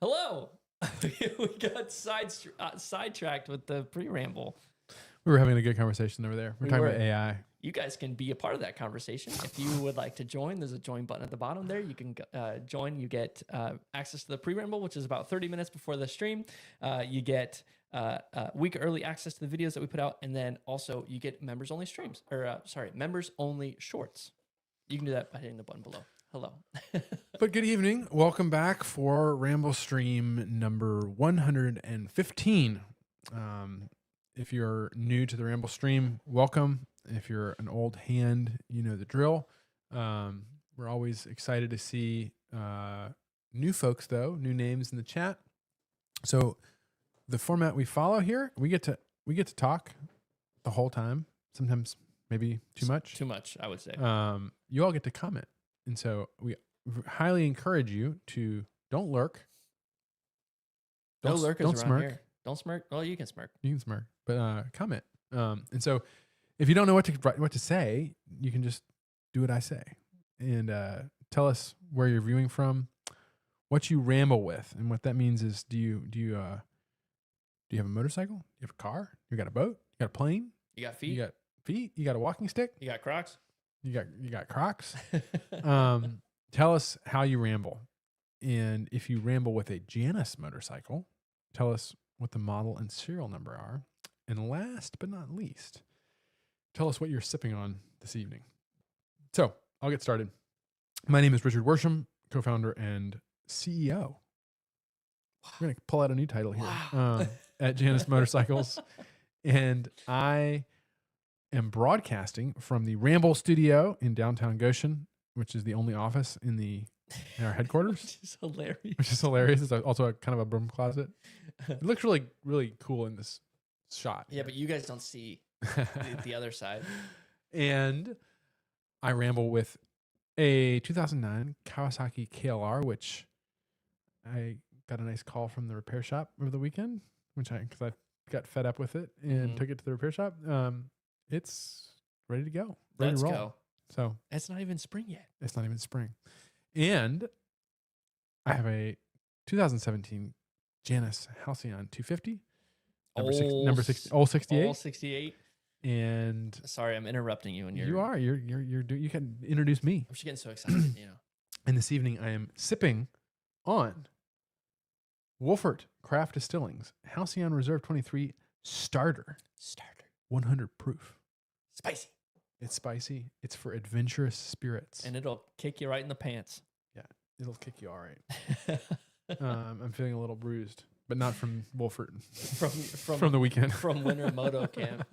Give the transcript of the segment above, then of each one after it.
Hello. We got sidetracked with the pre-ramble. We were having a good conversation over there. We're talking about were. AI. You guys can be a part of that conversation. If you would like to join, there's a join button at the bottom there. You can join. You get access to the pre-ramble, which is about 30 minutes before the stream. You get a week early access to the videos that we put out. And then also you get members-only streams, or members-only shorts. You can do that by hitting the button below. Hello. But good evening. Welcome back for Ramblestream number 115. If you're new to the Ramblestream, welcome. If you're an old hand, you know the drill. We're always excited to see new folks, though, new names in the chat. So the format we follow here, we get to talk the whole time. Sometimes maybe too much. Too much, I would say. You all get to comment. And so we highly encourage you to don't lurk. No lurkers don't around smirk. here. Don't smirk. Well, you can smirk. You can smirk, but comment. And so if you don't know what to say, you can just do what I say and tell us where you're viewing from, what you ramble with, and what that means is do you have a motorcycle? Do you have a car? You got a boat? You got a plane? You got feet? You got feet? You got a walking stick? You got Crocs? You got Crocs? Tell us how you ramble. And if you ramble with a Janus motorcycle, tell us what the model and serial number are. And last but not least, tell us what you're sipping on this evening. So I'll get started. My name is Richard Worsham, co-founder and CEO. We're going to pull out a new title here at Janus Motorcycles. And I am broadcasting from the Ramble studio in downtown Goshen, which is the only office in our headquarters. Which is hilarious. It's also a kind of a broom closet. It looks really, really cool in this shot. Yeah, but you guys don't see the other side. And I ramble with a 2009 Kawasaki KLR, which I got a nice call from the repair shop over the weekend, because I got fed up with it and took it to the repair shop. It's ready to go. Ready to roll. Go. So it's not even spring yet. It's not even spring. And I have a 2017 Janus Halcyon 250. Number 68. All 68. And sorry, I'm interrupting you. And you can introduce me. I'm just getting so excited, And this evening I am sipping on Wolfert Craft Distilling's Halcyon Reserve 23 Starter. 100 proof. Spicy. It's spicy. It's for adventurous spirits. And it'll kick you right in the pants. Yeah, it'll kick you all right. I'm feeling a little bruised, but not from Wolfert. From the weekend. From Winter Moto Camp.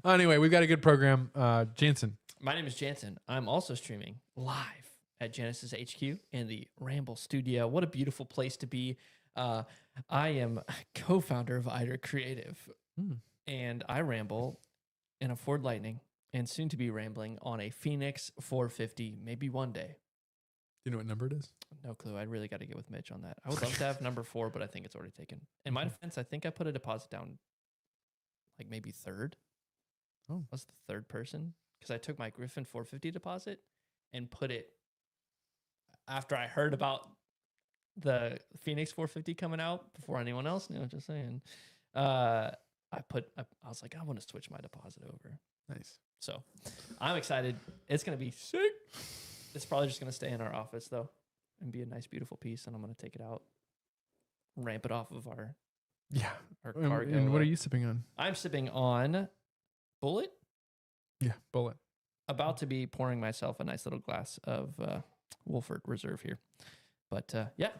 Anyway, we've got a good program. Jansen. My name is Jansen. I'm also streaming live at Janus's HQ in the Ramble studio. What a beautiful place to be. I am co-founder of Eider Creative. And I ramble in a Ford Lightning and soon to be rambling on a Phoenix 450, maybe one day. Do you know what number it is? No clue. I really got to get with Mitch on that. I would love to have number 4, but I think it's already taken. In my defense, I think I put a deposit down like maybe third. I was the third person because I took my Griffin 450 deposit and put it after I heard about the Phoenix 450 coming out before anyone else knew. Just saying. I was like, I want to switch my deposit over. Nice. So I'm excited. It's going to be sick. It's probably just going to stay in our office though and be a nice, beautiful piece. And I'm going to take it out, ramp it off of our cargo. And what are you sipping on? I'm sipping on Bullet. Yeah, Bullet. About to be pouring myself a nice little glass of Wolfert Reserve here. But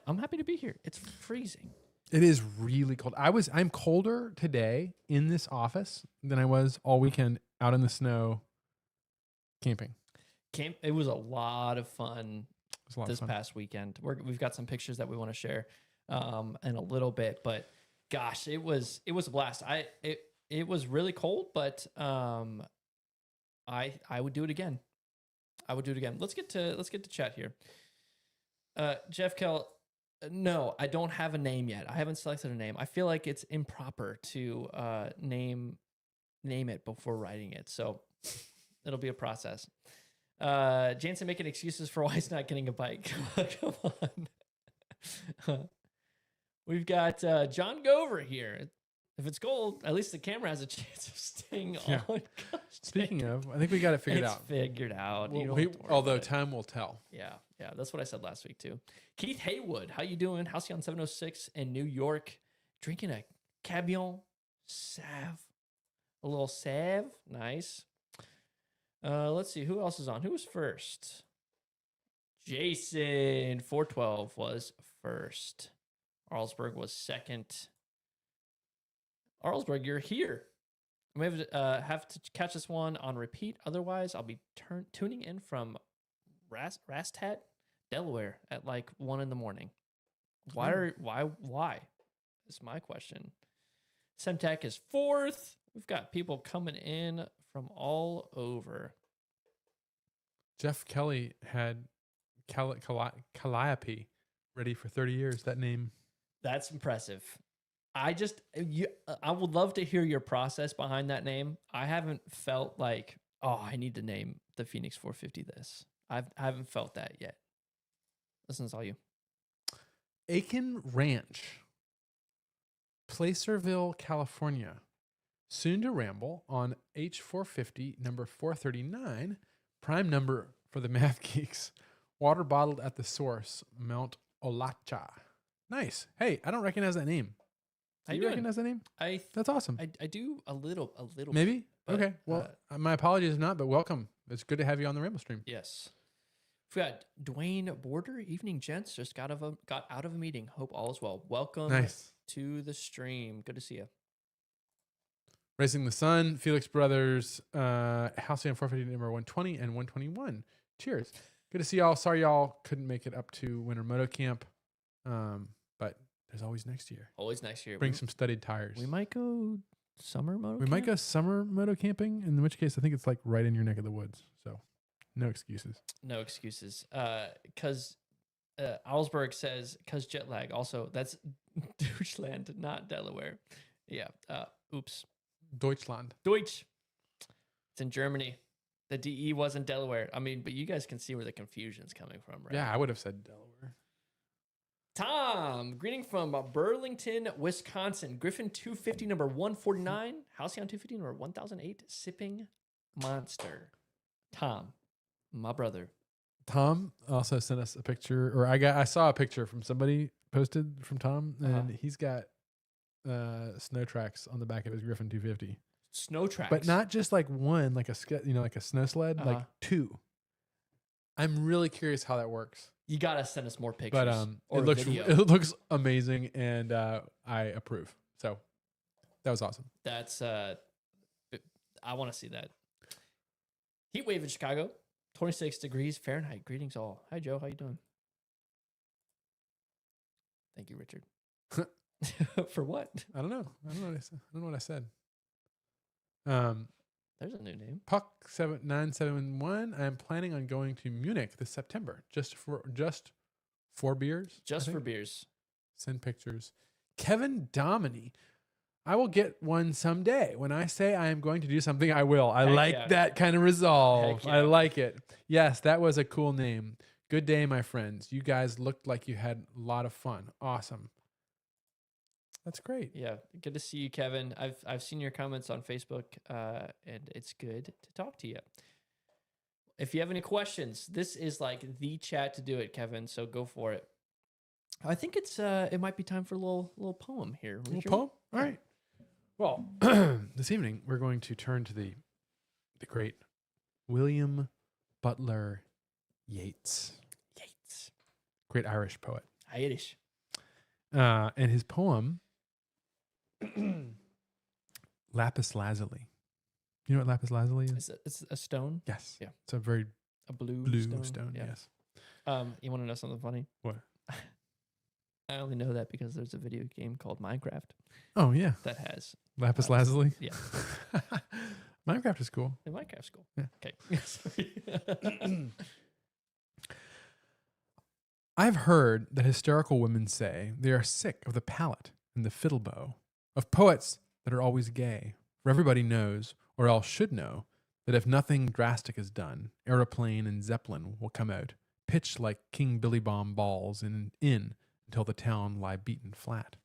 I'm happy to be here. It's freezing. It is really cold. I'm colder today in this office than I was all weekend out in the snow camping. It was a lot of fun this past weekend. We've got some pictures that we want to share in a little bit, but gosh, it was a blast. It was really cold, but I would do it again. Let's get to chat here. Jeff Kell. No, I don't have a name yet. I haven't selected a name. I feel like it's improper to name it before writing it. So it'll be a process. Jansen making excuses for why he's not getting a bike. Come on. We've got John Gover here. If it's gold, at least the camera has a chance of staying Yeah. on. Speaking of, I think we got it figured It's out. figured out. You don't We, have to worry although about it. time will tell. Yeah, that's what I said last week too. Keith Haywood, how you doing? Halcyon 706 in New York, drinking a Cabion Save, a little Save, nice. Let's see who else is on. Who was first? Jason 412 was first. Arlsberg was second. Arlsberg, you're here. I may have to catch this one on repeat. Otherwise, I'll be tuning in from Rastat, Delaware at like 1 a.m. Why? Is my question. Semtech is fourth. We've got people coming in from all over. Jeff Kelly had Calliope ready for 30 years. That name. That's impressive. I would love to hear your process behind that name. I haven't felt like, I need to name the Phoenix 450 this. I haven't felt that yet. Listen, it's all you. Aiken Ranch, Placerville, California. Soon to ramble on H450 number 439, prime number for the math geeks. Water bottled at the source, Mount Olacha. Nice. Hey, I don't recognize that name. Do you recognize that name? That's awesome. I do a little Maybe? bit, Okay. Well, my apologies if not, but welcome. It's good to have you on the Ramblestream. Yes. We've got Dwayne Border. Evening, gents. Just got out of a meeting. Hope all is well. Welcome to the stream. Good to see you. Racing the Sun, Felix Brothers, Halcyon 450 number 120 and 121. Cheers. Good to see y'all. Sorry y'all couldn't make it up to Winter Moto Camp. But there's always next year. Always next year. Bring some studded tires. We might go summer moto. We might go summer moto camping, in which case I think it's like right in your neck of the woods. So no excuses. No excuses. Because Augsburg says, because jet lag. Also, that's Deutschland, not Delaware. Yeah. Oops. Deutschland. Deutsch. It's in Germany. The DE wasn't Delaware. I mean, but you guys can see where the confusion's coming from, right? Yeah, I would have said Delaware. Tom, greeting from Burlington, Wisconsin. Griffin 250 number 149. Halcyon 250 number 1008. Sipping Monster. Tom, my brother. Tom also sent us a picture, or I saw a picture from somebody posted from Tom, and he's got snow tracks on the back of his Griffin 250. Snow tracks, but not just like one, like like a snow sled, like two. I'm really curious how that works. You gotta send us more pictures. But it looks amazing, and I approve. So that was awesome. That's I want to see that. Heat wave in Chicago, 26 degrees Fahrenheit. Greetings all. Hi Joe, how you doing? Thank you, Richard. For what? I don't know. I don't know what I said. There's a new name. Puck 7971. I am planning on going to Munich this September. Just for beers. Just for beers. Send pictures. Kevin Dominy. I will get one someday. When I say I am going to do something, I will. I like that kind of resolve. I like it. Yes, that was a cool name. Good day, my friends. You guys looked like you had a lot of fun. Awesome. That's great. Yeah, good to see you, Kevin. I've seen your comments on Facebook, and it's good to talk to you. If you have any questions, this is like the chat to do it, Kevin. So go for it. I think it might be time for a little poem here. A little poem? All right. Well, this evening we're going to turn to the great William Butler Yeats. Great Irish poet. Irish. And his poem, Lapis Lazuli. You know what lapis lazuli is? It's a stone? Yes. Yeah. It's a very a blue stone. Yeah. Yes. You want to know something funny? What? I only know that because there's a video game called Minecraft. Oh, yeah. That has lapis lazuli? Yeah. Minecraft is cool. Yeah, Minecraft's cool. Yeah. Okay. I've heard that hysterical women say they are sick of the palate and the fiddle bow, of poets that are always gay. For everybody knows, or else should know, that if nothing drastic is done, Aeroplane and Zeppelin will come out, pitched like King Billy Bomb balls in until the town lie beaten flat.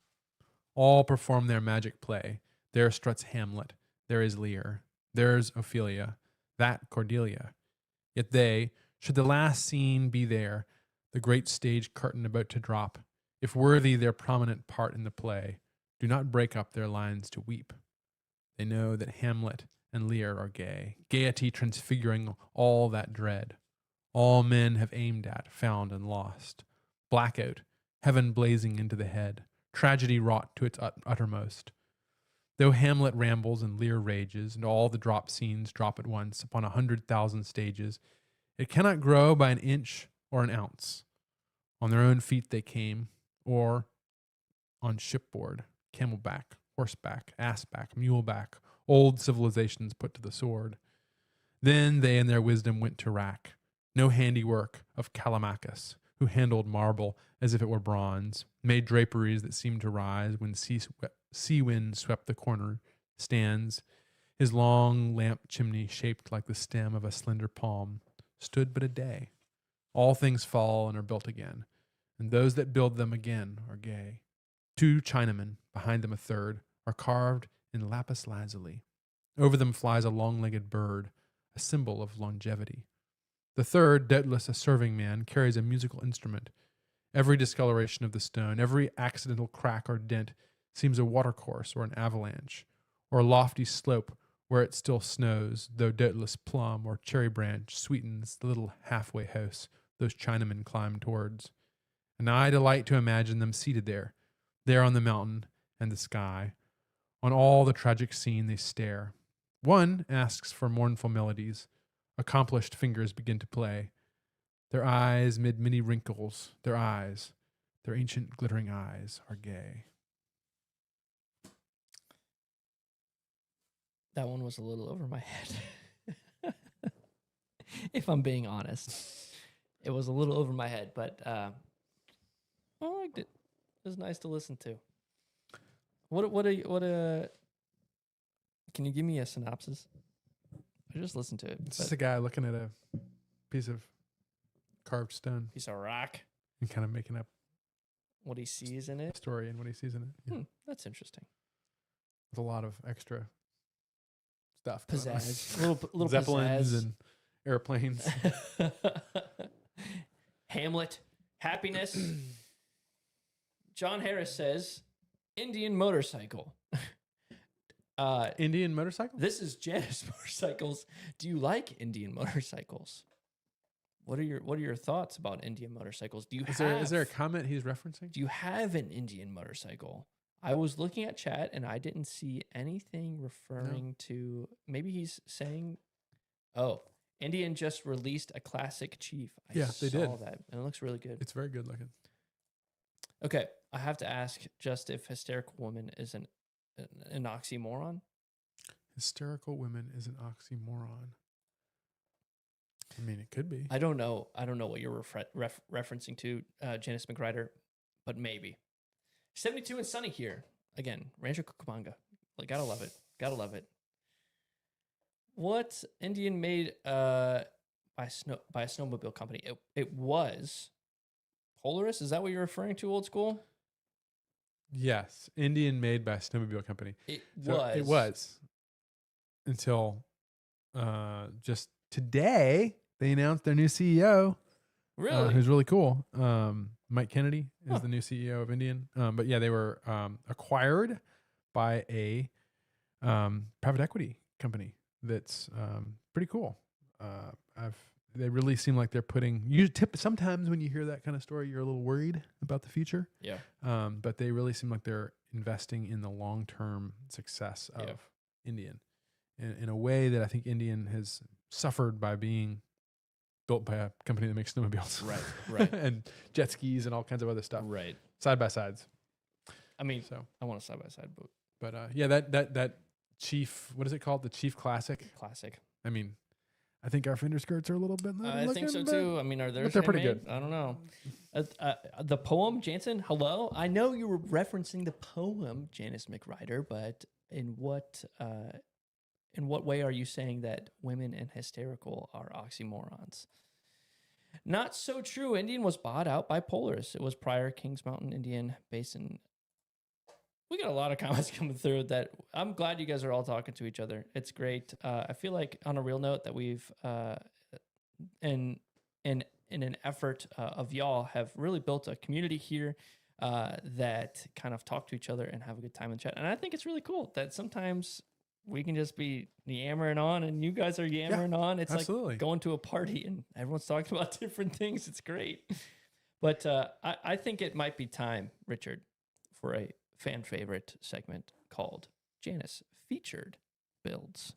All perform their magic play. There struts Hamlet, there is Lear, there's Ophelia, that Cordelia. Yet they, should the last scene be there, the great stage curtain about to drop, if worthy their prominent part in the play, do not break up their lines to weep. They know that Hamlet and Lear are gay, gaiety transfiguring all that dread. All men have aimed at, found, and lost. Blackout, heaven blazing into the head, tragedy wrought to its uttermost. Though Hamlet rambles and Lear rages, and all the drop scenes drop at once upon 100,000 stages, it cannot grow by an inch or an ounce. On their own feet they came, or on shipboard, camelback, horseback, assback, muleback, old civilizations put to the sword. Then they in their wisdom went to rack, no handiwork of Callimachus, who handled marble as if it were bronze, made draperies that seemed to rise when sea wind swept the corner, stands, his long lamp chimney shaped like the stem of a slender palm, stood but a day. All things fall and are built again, and those that build them again are gay. 2 Chinamen, behind them a third, are carved in lapis lazuli. Over them flies a long-legged bird, a symbol of longevity. The third, doubtless a serving man, carries a musical instrument. Every discoloration of the stone, every accidental crack or dent seems a watercourse or an avalanche, or a lofty slope where it still snows, though doubtless plum or cherry branch sweetens the little halfway house those Chinamen climb towards. And I delight to imagine them seated there on the mountain and the sky. On all the tragic scene they stare. One asks for mournful melodies. Accomplished fingers begin to play. Their eyes, mid many wrinkles, their ancient glittering eyes, are gay. That one was a little over my head. If I'm being honest, it was a little over my head, but I liked it. It was nice to listen to. Can you give me a synopsis? I just listened to it. It's just a guy looking at a piece of carved stone. Piece of rock. And kind of making up what he sees in it. Story and what he sees in it. Yeah. That's interesting. With a lot of extra stuff. Pizzazz. little Zeppelins pizzazz. and airplanes. Hamlet. Happiness. John Harris says, Indian motorcycle. Indian motorcycle? This is Janus Motorcycles. Do you like Indian motorcycles? What are your thoughts about Indian motorcycles? Is there a comment he's referencing? Do you have an Indian motorcycle? I was looking at chat and I didn't see anything referring to. Maybe he's saying, "Oh, Indian just released a classic Chief." They did that, and it looks really good. It's very good looking. Okay, I have to ask just if hysterical woman is an oxymoron. Hysterical women is an oxymoron. I mean, it could be. I don't know what you're referencing to, Janus McRider, but maybe. 72 and sunny here. Again, Rancho Cucamonga. Like, gotta love it. Gotta love it. What Indian made by a snowmobile company? It was Polaris. Is that what you're referring to, old school? Yes, Indian made by a snowmobile company. It was until just today they announced their new CEO. Really? Who's really cool. Mike Kennedy is the new CEO of Indian. But yeah, they were acquired by a private equity company that's pretty cool. They really seem like they're putting. Sometimes when you hear that kind of story, you're a little worried about the future. Yeah. But they really seem like they're investing in the long-term success of Indian in a way that I think Indian has suffered by being built by a company that makes snowmobiles. Right. And jet skis and all kinds of other stuff. Right. Side by sides. I mean, I want a side by side, but yeah, that Chief, what is it called? The Chief Classic. Classic. I mean, I think our fender skirts are a little bit. I think so too. I mean, are theirs? They're pretty good. I don't know. The poem, Jansen. Hello. I know you were referencing the poem, Janus McRider, but in what way are you saying that women and hysterical are oxymorons? Not so true. Indian was bought out by Polaris. It was prior Kings Mountain Indian Basin. We got a lot of comments coming through that I'm glad you guys are all talking to each other. It's great. I feel like on a real note that we've in an effort of y'all have really built a community here that kind of talk to each other and have a good time in chat. And I think it's really cool that sometimes we can just be yammering on and you guys are yammering on. It's absolutely. like going to a party and everyone's talking about different things. It's great. But I think it might be time, Richard, for a fan favorite segment called Janus Featured Builds.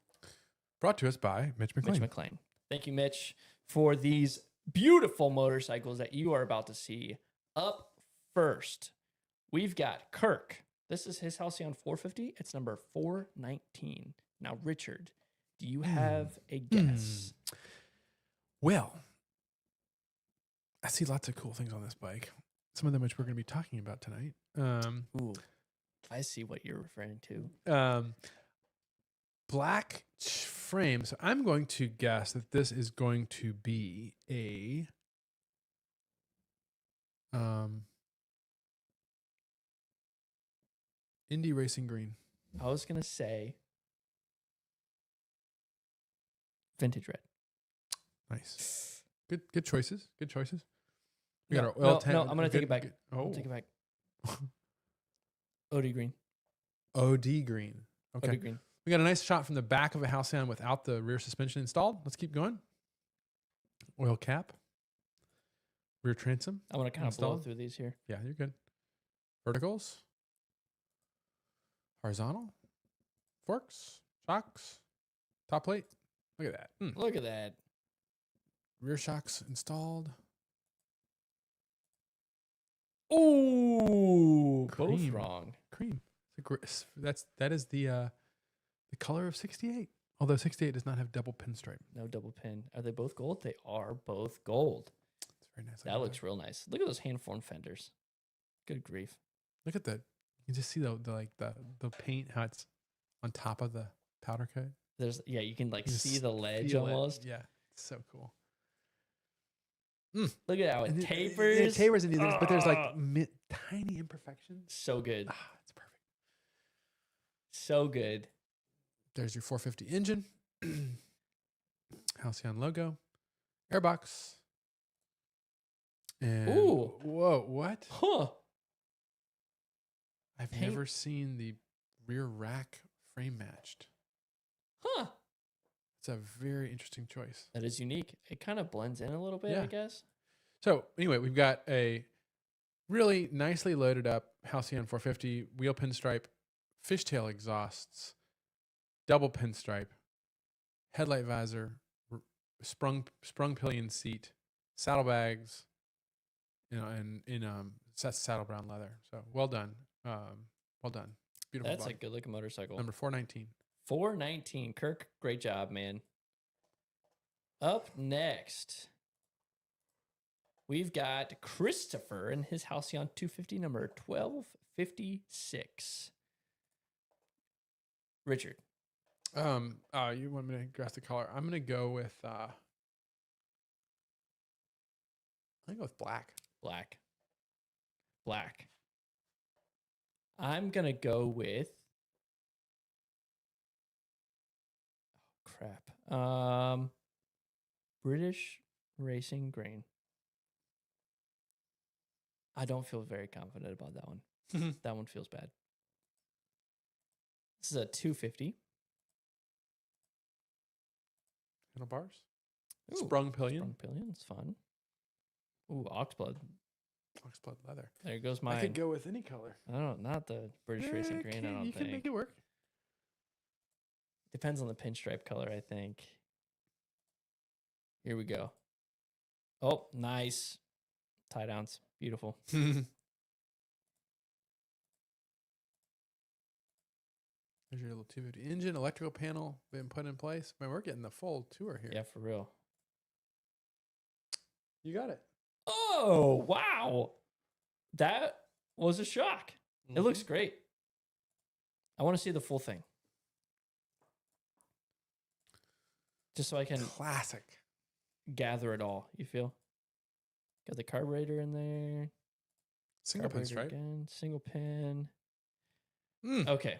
Brought to us by Mitch McLean. Mitch McLean. Thank you, Mitch, for these beautiful motorcycles that you are about to see. Up first, we've got Kirk. This is his Halcyon 450. It's number 419. Now, Richard, do you have a guess? Well, I see lots of cool things on this bike. Some of them which we're going to be talking about tonight. Ooh, I see what you're referring to. Black frame. So I'm going to guess that this is going to be a Indy Racing Green. I was going to say vintage red. Nice. Good choices. Good choices. We No, got our oil tank. no, I'm going to take it back. Oh. Take it back. OD green. OD green. Okay. OD green. We got a nice shot from the back of a Halcyon without the rear suspension installed. Let's keep going. Oil cap. Rear transom. I want to kind of blow installed. through these here. Yeah, you're good. Verticals. Horizontal. Forks. Shocks. Top plate. Look at that. Look at that. Rear shocks installed. Ooh, both Cream. wrong. Cream. That is the color of 68. Although 68 does not have double pinstripe. No double pin. Are they both gold? They are both gold. It's very nice. That looks real nice. Look at those hand-formed fenders. Good grief. Look at that. You can just see the paint, how it's on top of the powder coat. You can like You see just the ledge feel it. almost. Yeah, it's so cool. Look at how it And tapers. it tapers into things, but there's like tiny imperfections. So good. It's perfect. So good. There's your 450 engine. Halcyon logo. Airbox. And Ooh. Whoa, what? Huh. I've Paint. never seen the rear rack frame matched. Huh. It's a very interesting choice. That is unique. It kind of blends in a little bit, Yeah. I guess. So anyway, we've got a really nicely loaded up Halcyon 450 wheel pinstripe, fishtail exhausts, double pinstripe, headlight visor, sprung pillion seat, saddlebags, and saddle brown leather. So well done. Well done. Beautiful. That's body. a good looking motorcycle. Number 419. 419. Kirk, great job, man. Up next, we've got Christopher and his Halcyon 250, number 1256. Richard. You want me to guess the color? I'm gonna go with black. Black. I'm gonna go with British Racing Green. I don't feel very confident about that one. That one feels bad. This is a 250. Handlebars. Ooh, Sprung pillion. Sprung pillion. It's fun. Ooh, oxblood. Oxblood leather. There goes I mine. could go with any color. I don't know, not the British Racing Green. I don't You think. can make it work. Depends on the pinstripe color, I think. Here we go. Oh, nice. Tie downs. Beautiful. There's your little 250 engine, electrical panel been put in place. Man, we're getting the full tour here. Yeah, for real. You got it. Oh, wow. That was a shock. It looks great. I want to see the full thing. Just so I can Classic. gather it all. You feel? Got the carburetor in there. Single Carburetor pinstripe. again. Single pin. Mm. Okay.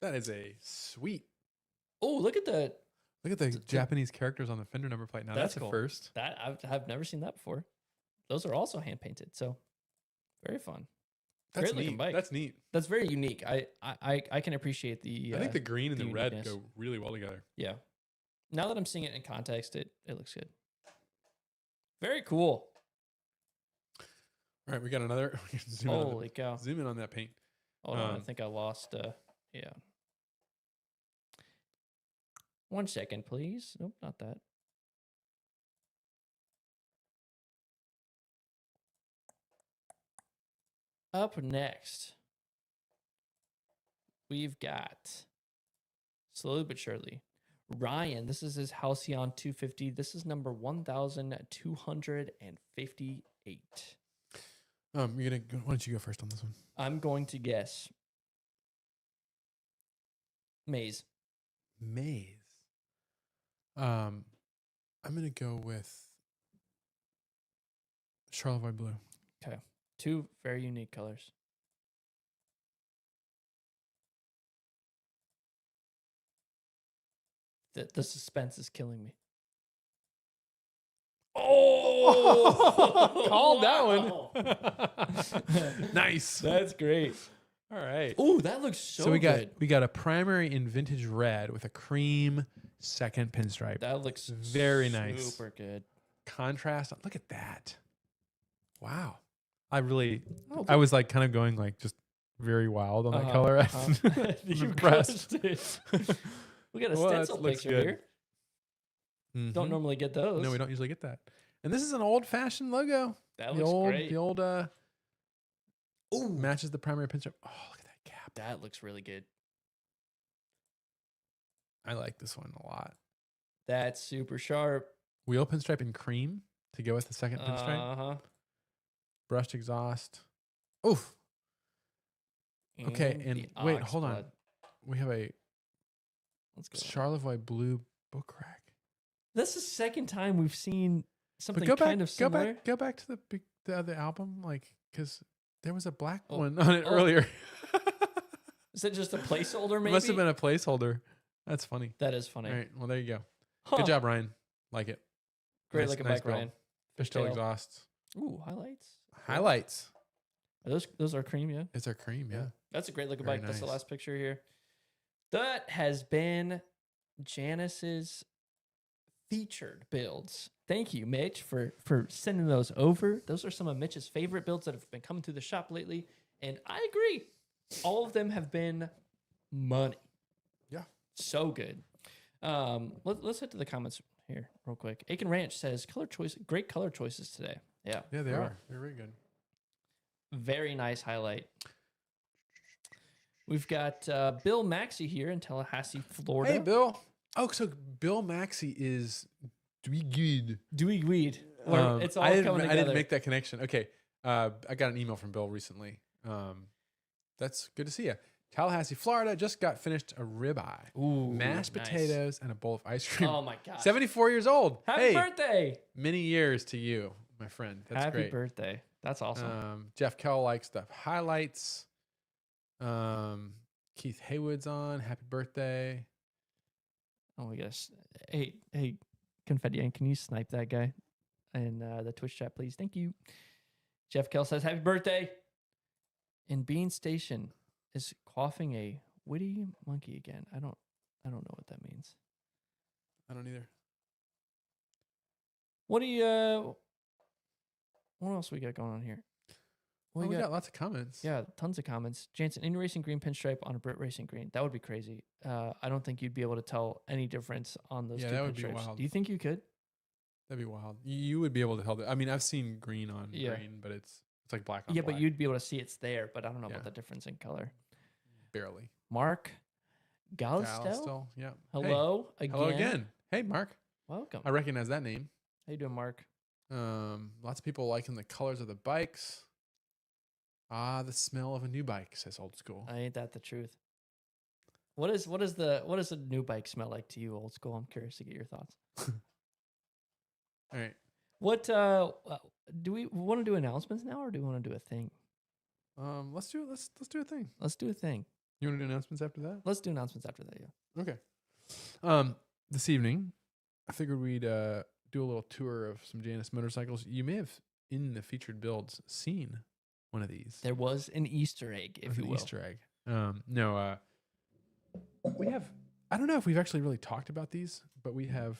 That is a sweet. Oh, look at that. Look at the Japanese characters on the fender number plate. Now that's cool. a first. That I've never seen that before. Those are also hand painted, so very fun. That's Great looking neat. bike. That's neat. That's very unique. I can appreciate the. I think the green and the red uniqueness. go really well together. Yeah. Now that I'm seeing it in context, it looks good. Very cool. All right, we got another. Holy cow! Zoom in on that paint. Hold on, I think I lost. Yeah. 1 second, please. Nope, not that. Up next, we've got, slowly but surely, Ryan. This is his Halcyon 250. This is number 1258. You're gonna. Why don't you go first on this one? I'm going to guess Maze. I'm gonna go with Charlevoix blue. Okay. 2 very unique colors. The suspense is killing me. Oh, called wow. that one. Nice. That's great. All right. Oh, that looks so we good. got a primary in vintage red with a cream second pinstripe. That looks very nice. Super good. Contrast. Look at that. Wow. I Oh, was like kind of going like just very wild on that color. You impressed. crushed it. We got a stencil picture here. Mm-hmm. Don't normally get those. No, we don't usually get that. And this is an old-fashioned logo. That looks great. The old matches the primary pinstripe. Oh, look at that cap. That looks really good. I like this one a lot. That's super sharp. Wheel pinstripe in cream to go with the second pinstripe. Uh-huh. Brushed exhaust. Oof. Okay, and wait, hold on. We have a Charlevoix blue book rack. That's the second time we've seen something of similar. Go back to the other album, like, because there was a black one on it earlier. Is it just a placeholder? Maybe It must have been a placeholder. That's funny. That is funny. All right, well there you go. Good job, Ryan. Like it. Great looking bike, Ryan. Fishtail exhausts. Ooh, highlights. Highlights. Are those are cream, yeah. It's our cream, yeah. That's a great looking Very bike. That's the nice. last picture here. That has been Janus's featured builds. Thank you, Mitch, for sending those over. Those are some of Mitch's favorite builds that have been coming through the shop lately. And I agree. All of them have been money. Yeah. So good. Let's head to the comments here real quick. Aiken Ranch says, great color choices today. Yeah. Yeah, they are. They're very good. Very nice highlight. We've got Bill Maxey here in Tallahassee, Florida. Hey, Bill. Oh, so Bill Maxey is Dweed. It's all coming together. I didn't make that connection. Okay. I got an email from Bill recently. That's good to see you. Tallahassee, Florida, just got finished a ribeye. Ooh, mashed nice. potatoes and a bowl of ice cream. Oh my gosh. 74 years old. Happy birthday. Many years to you, my friend. That's Happy great. birthday. That's awesome. Jeff Kell likes the highlights. Keith Haywood's on. Happy birthday. Oh my gosh. Hey, Confetti, can you snipe that guy in the Twitch chat, please? Thank you. Jeff Kell says, happy birthday. And Bean Station is quaffing a witty monkey again. I don't know what that means. I don't either. What else we got going on here? We got lots of comments. Yeah, tons of comments. Jansen, in racing green pinstripe on a Brit racing green. That would be crazy. I don't think you'd be able to tell any difference on those two that would be pinstripes. wild. Do you think you could? That'd be wild. You would be able to tell that. I mean, I've seen green on green, but it's like black on black. But you'd be able to see it's there, but I don't know about the difference in color. Barely. Mark Galstel? Yeah. Hello again. Hello again. Hey, Mark. Welcome. I recognize that name. How you doing, Mark? Lots of people liking the colors of the bikes. The smell of a new bike, says Old School. Ain't that the truth? What does a new bike smell like to you, Old School? I'm curious to get your thoughts. All right. What do we want to do announcements now, or do we want to do a thing? Let's do a thing. Let's do a thing. You want to do announcements after that? Let's do announcements after that. Yeah. Okay. This evening, I figured we'd do a little tour of some Janus motorcycles. You may have in the featured builds seen one of these. There was an Easter egg, if you will. Easter egg. No. We have. I don't know if we've actually really talked about these, but we have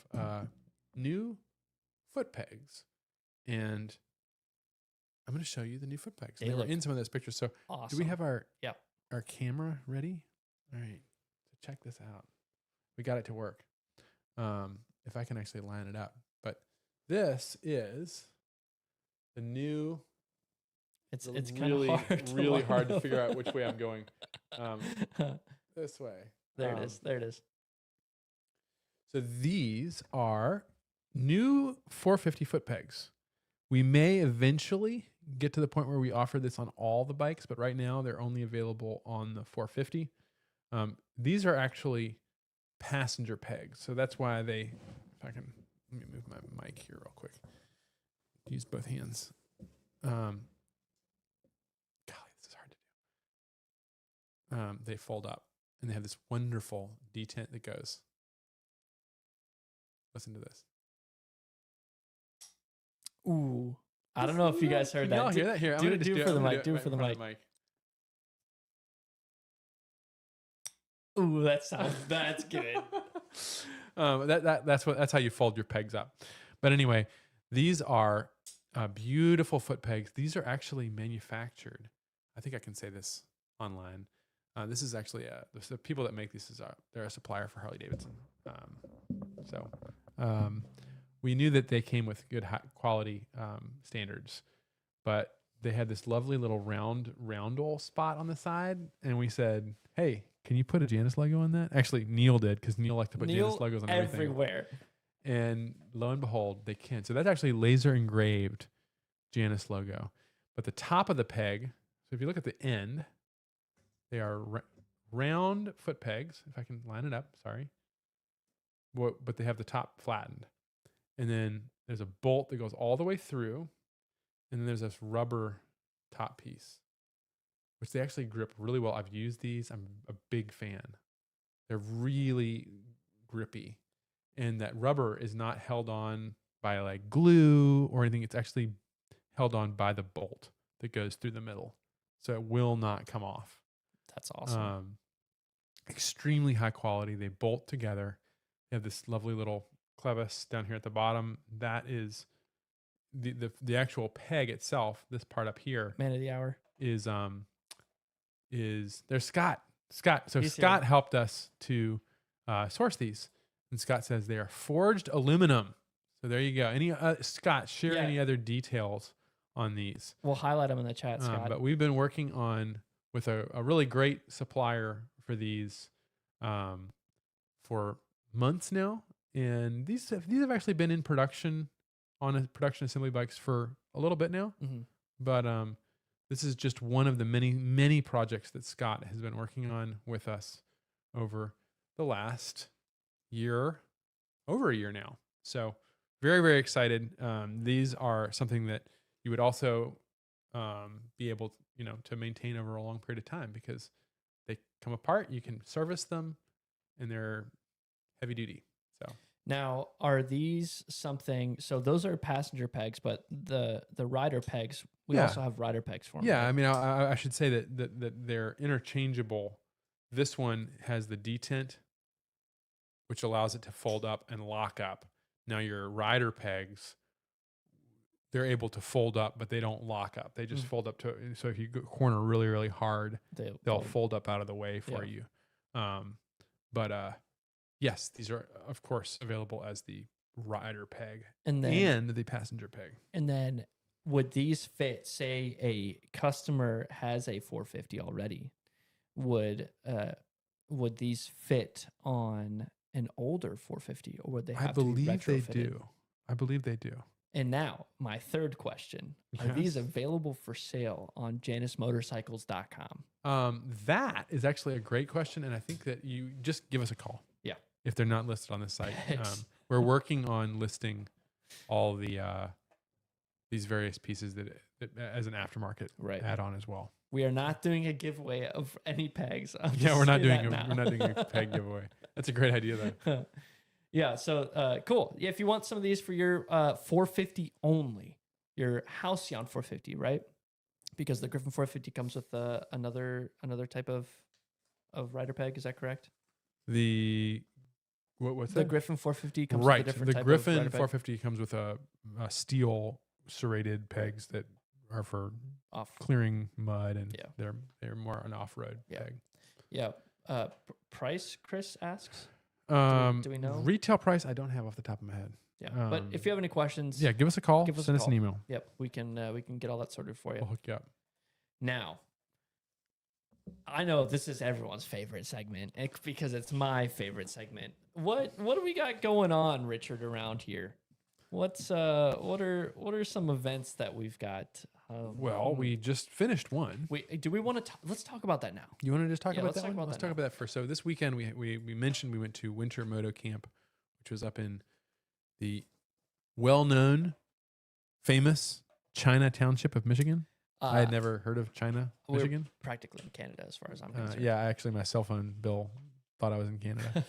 new foot pegs, and I'm going to show you the new foot pegs. They were in some of those pictures. So, awesome. Do we have our Yep. our camera ready? All right. So check this out. We got it to work. If I can actually line it up, but this is the new. It's really kind of hard really hard to figure out which way I'm going. This way. There it is. There it is. So these are new 450 foot pegs. We may eventually get to the point where we offer this on all the bikes, but right now they're only available on the 450. These are actually passenger pegs. So that's why let me move my mic here real quick. Use both hands. Golly, this is hard to do. They fold up and they have this wonderful detent that goes. Listen to this. Ooh. I don't know if you guys heard that. Y'all hear that? Here, do it for the mic. Do it for the mic. Ooh, that's good. That's how you fold your pegs up. But anyway, these are beautiful foot pegs. These are actually manufactured. I think I can say this online. This is actually the people that make these they're a supplier for Harley Davidson. We knew that they came with good high quality standards, but they had this lovely little roundel spot on the side, and we said, "Hey, can you put a Janus logo on that?" Actually, Neil did, because Neil liked to put Janus logos on everything. Everywhere. And lo and behold, they can. So that's actually laser engraved Janus logo. But the top of the peg, so if you look at the end, they are round foot pegs. If I can line it up, sorry. But they have the top flattened. And then there's a bolt that goes all the way through. And then there's this rubber top piece, which they actually grip really well. I've used these. I'm a big fan. They're really grippy. And that rubber is not held on by like glue or anything. It's actually held on by the bolt that goes through the middle. So it will not come off. That's awesome. Extremely high quality. They bolt together. They have this lovely little clevis down here at the bottom. That is the actual peg itself. This part up here. Man of the hour. Is there's Scott. So Scott helped us to source these. And Scott says they are forged aluminum. So there you go. Scott, share any other details on these. We'll highlight them in the chat, Scott. But we've been working with a really great supplier for these for months now. And these have actually been in production on production assembly bikes for a little bit now. Mm-hmm. But this is just one of the many, many projects that Scott has been working on with us over the last over a year now. So very, very excited. These are something that you would also be able to maintain over a long period of time, because they come apart, you can service them, and they're heavy duty. So now, are these something, so those are passenger pegs, but the rider pegs, we also have rider pegs for them. Yeah, right? I mean, I should say that they're interchangeable. This one has the detent, which allows it to fold up and lock up. Now your rider pegs, they're able to fold up, but they don't lock up. They just fold up so if you corner really, really hard, they'll fold up out of the way for you. Yes, these are of course available as the rider peg and the passenger peg. And then would these fit, say a customer has a 450 already, would these fit on an older 450, or would they have to be retrofitted? I believe they do. And now my third question, are these available for sale on janusmotorcycles.com? That is actually a great question. And I think that you just give us a call. Yeah. If they're not listed on the site. We're working on listing all the these various pieces that as an aftermarket add-on as well. We are not doing a giveaway of any pegs. We're not doing a peg giveaway. That's a great idea though. Yeah, so cool. Yeah, if you want some of these for your 450 only, your Halcyon 450, right? Because the Griffin 450 comes with another type of rider peg. Is that correct? What's the that? Griffin 450 comes with a different type of rider peg. The Griffin 450 comes with a steel serrated pegs that are for clearing mud, and they're more an off-road peg. Yeah. Price, Chris asks. Do we know? Retail price, I don't have off the top of my head. Yeah, but if you have any questions, give us a call. Send us an email. Yep, we can get all that sorted for you. We'll hook you up. Now, I know this is everyone's favorite segment because it's my favorite segment. What do we got going on, Richard, around here? What are some events that we've got? We just finished one. Do we want to let's talk about that now? You want to just talk about that one? Let's talk about that first. So this weekend we mentioned we went to Winter Moto Camp, which was up in the well-known, famous China Township of Michigan. I had never heard of China, Michigan. We're practically in Canada as far as I'm concerned. Yeah, actually my cell phone bill thought I was in Canada.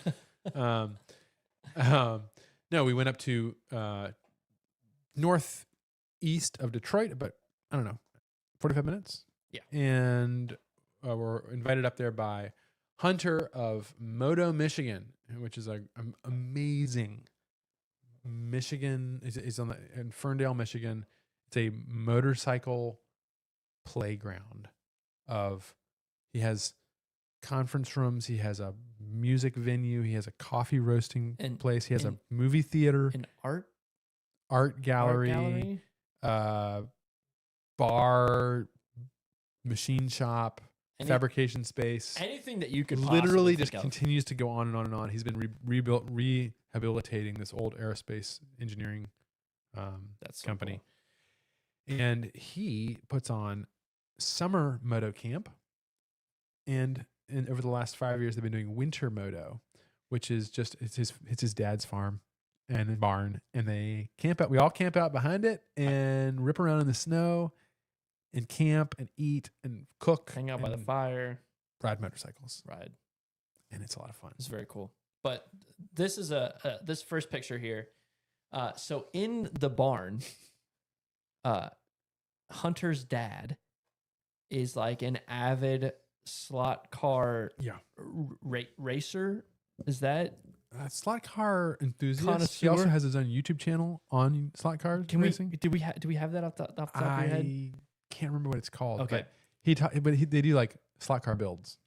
No, we went up to northeast of Detroit, but I don't know, 45 minutes. Yeah. And we're invited up there by Hunter of Moto, Michigan, which is an amazing Michigan. Is in Ferndale, Michigan. It's a motorcycle playground. He has conference rooms. He has a music venue. He has a coffee roasting place. He has a movie theater, an art gallery, bar, machine shop, fabrication space. Anything that you could literally just continues to go on and on and on. He's been rehabilitating this old aerospace engineering company. Cool. And he puts on summer moto camp, and over the last 5 years they've been doing winter moto, which is just it's his dad's farm and barn, and they camp out. We all camp out behind it and rip around in the snow and camp and eat and cook, hang out by the fire, ride motorcycles, and it's a lot of fun. It's very cool. But this is this first picture here. So in the barn, Hunter's dad is like an avid slot car racer. Is that slot car enthusiast? Connoisseur? He also has his own YouTube channel on slot car racing. Do we have that off the top of your head? I can't remember what it's called. Okay, but they do like slot car builds.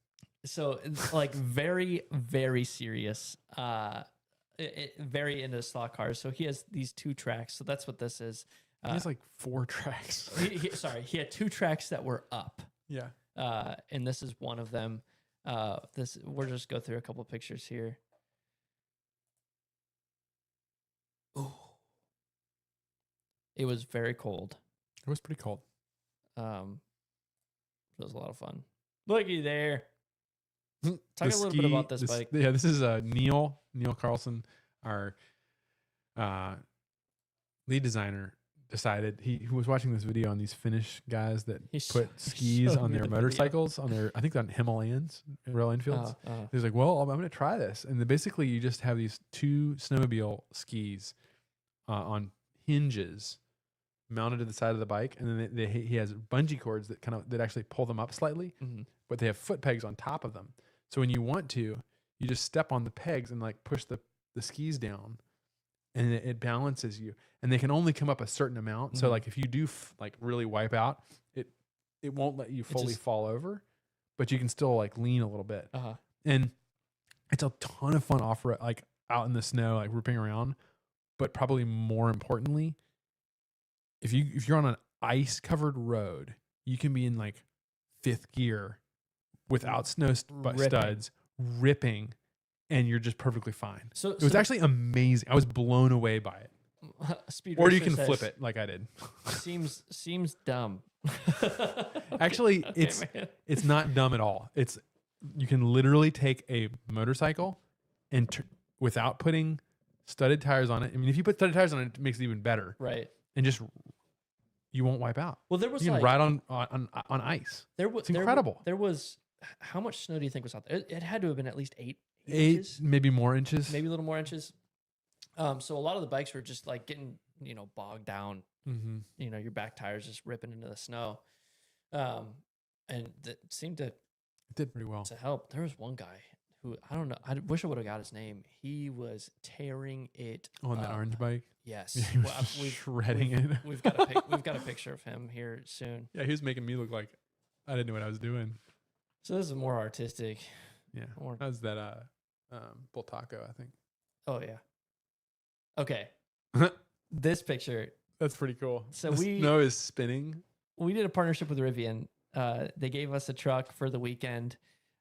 So it's like very, very serious. Very into slot cars. So he has these 2 tracks. So that's what this is. He has like 4 tracks. He had 2 tracks that were up. Yeah. And this is one of them. We'll just go through a couple pictures here. Ooh. It was very cold. It was pretty cold. It was a lot of fun. Looky there. Talk a little bit about this bike. Yeah, this is Neil Carlson, our lead designer. Decided he was watching this video on these Finnish guys that put skis on their motorcycles on their, I think on Himalayans, Royal Enfields. He's like, well, I'm going to try this. And basically you just have these 2 snowmobile skis on hinges mounted to the side of the bike. And then he has bungee cords that actually pull them up slightly, but they have foot pegs on top of them. So when you want to, you just step on the pegs and like push the skis down, and it balances you. And they can only come up a certain amount. So like if you do like really wipe out, it won't let you fully fall over, but you can still like lean a little bit. And it's a ton of fun off-road, like out in the snow, like ripping around. But probably more importantly, if you're on an ice-covered road, you can be in like 5th gear without snow studs, ripping, and you're just perfectly fine. So it was actually amazing. I was blown away by it. Or you can flip it like I did. Seems dumb. Actually, it's not dumb at all. You can literally take a motorcycle and without putting studded tires on it. I mean, if you put studded tires on it, it makes it even better. Right. And just you won't wipe out. Well, there was you can like ride on ice. it's incredible. There was how much snow do you think was out there? It had to have been at least 8 inches, maybe more inches, maybe a little more inches. So a lot of the bikes were just like getting bogged down. Mm-hmm. Your back tires just ripping into the snow, and that seemed It did pretty well to help. There was one guy who I don't know. I wish I would have got his name. He was tearing it on that orange bike. Yes, Yeah, he was shredding it. We've got a picture of him here soon. Yeah, he was making me look like I didn't know what I was doing. So this is more artistic. Yeah, that was that Bull Taco, I think. Oh yeah. Okay. This picture. That's pretty cool. So the snow is spinning. We did a partnership with Rivian. They gave us a truck for the weekend,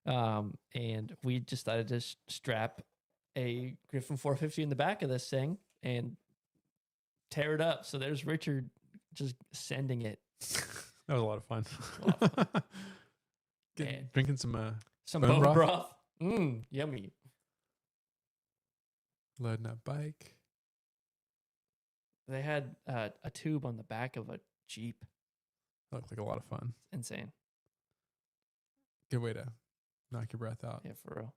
and we just decided to strap a Griffin 450 in the back of this thing and tear it up. So there's Richard just sending it. That was a lot of fun. Drinking some bone broth. Yummy. Loading up bike. They had a tube on the back of a Jeep. That looked like a lot of fun. Insane. Good way to knock your breath out. Yeah, for real.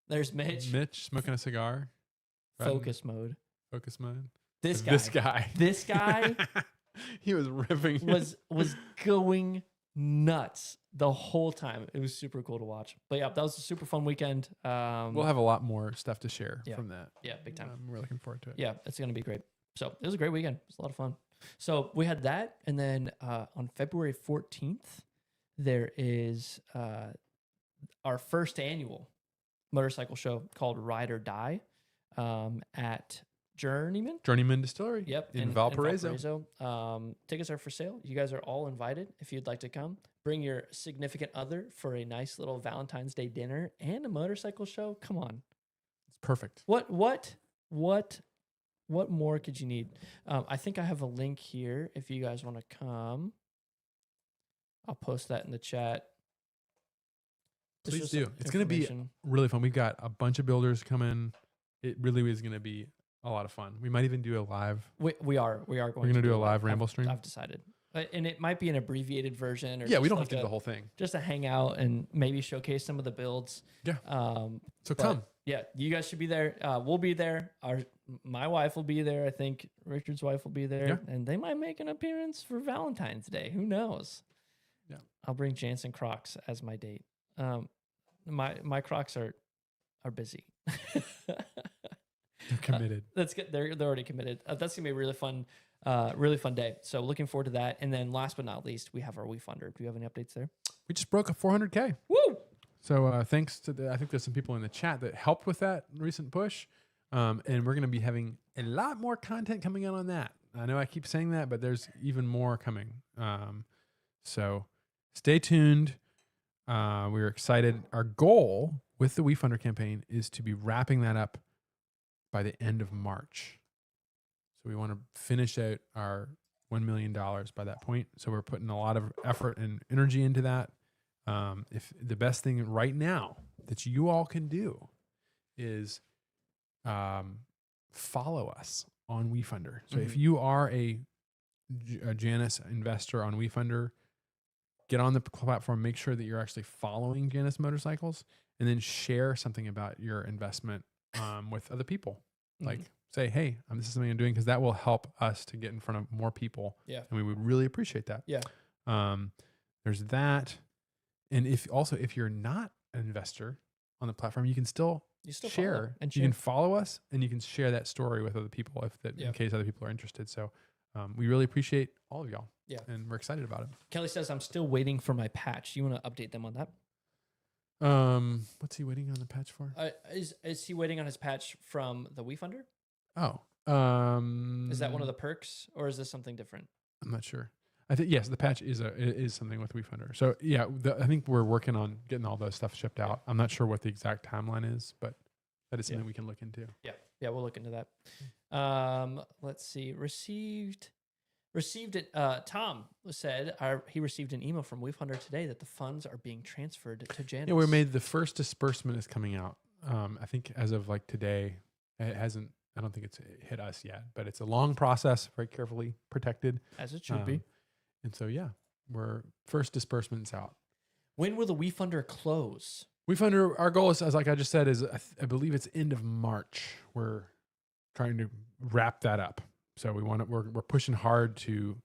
There's Mitch. Mitch smoking a cigar. Focus mode. Focus mode. This guy. He was ripping. Was going nuts the whole time. It was super cool to watch. But yeah, that was a super fun weekend. We'll have a lot more stuff to share from that. Yeah, big time. We're looking forward to it. Yeah, it's going to be great. So it was a great weekend. It was a lot of fun. So we had that. And then on February 14th, there is our first annual motorcycle show called Ride or Die at Journeyman Distillery. Yep. In Valparaiso. Tickets are for sale. You guys are all invited if you'd like to come. Bring your significant other for a nice little Valentine's Day dinner and a motorcycle show. Come on. It's perfect. What more could you need? I think I have a link here if you guys want to come. I'll post that in the chat. Please do. It's going to be really fun. We've got a bunch of builders coming. It really is going to be a lot of fun. We might even do a live. We are going to do a live Ramblestream. I've decided. And it might be an abbreviated version. Or yeah, we don't have to do the whole thing. Just to hang out and maybe showcase some of the builds. Yeah. So come. Yeah, you guys should be there. We'll be there. My wife will be there. I think Richard's wife will be there. Yeah. And they might make an appearance for Valentine's Day. Who knows? Yeah. I'll bring Jansen Crocs as my date. My Crocs are busy. They're committed. That's good. They're already committed. That's gonna be a really fun day. So looking forward to that. And then last but not least, we have our WeFunder. Do you have any updates there? We just broke a 400K. Woo! So thanks to I think there's some people in the chat that helped with that recent push. And we're going to be having a lot more content coming out on that. I know I keep saying that, but there's even more coming. So stay tuned. We're excited. Our goal with the WeFunder campaign is to be wrapping that up by the end of March. So we want to finish out our $1 million by that point. So we're putting a lot of effort and energy into that. If the best thing right now that you all can do is follow us on WeFunder. So if you are a Janus investor on WeFunder, get on the platform, make sure that you're actually following Janus Motorcycles, and then share something about your investment with other people. Like say, hey, this is something I'm doing, because that will help us to get in front of more people. Yeah. And we would really appreciate that. Yeah. There's that. And if you're not an investor on the platform, you can still share. And you can follow us, and you can share that story with other people in case other people are interested. So we really appreciate all of y'all. Yeah. And we're excited about it. Kelly says, I'm still waiting for my patch. You want to update them on that? What's he waiting on the patch for? Is he waiting on his patch from the WeFunder? Oh. Is that one of the perks, or is this something different? I'm not sure. I think yes, the patch is something with WeFunder. So yeah, I think we're working on getting all those stuff shipped out. I'm not sure what the exact timeline is, but that is something we can look into. Yeah, we'll look into that. Let's see. Received it. Tom said he received an email from WeFunder today that the funds are being transferred to Janus. Yeah, we made the first disbursement is coming out. I think as of like today, it hasn't. I don't think it's hit us yet, but it's a long process, very carefully protected, as it should be. And so, yeah, we're first disbursements out. When will the WeFunder close? WeFunder, our goal is, as like I just said, is I believe it's end of March. We're trying to wrap that up. So we're pushing hard to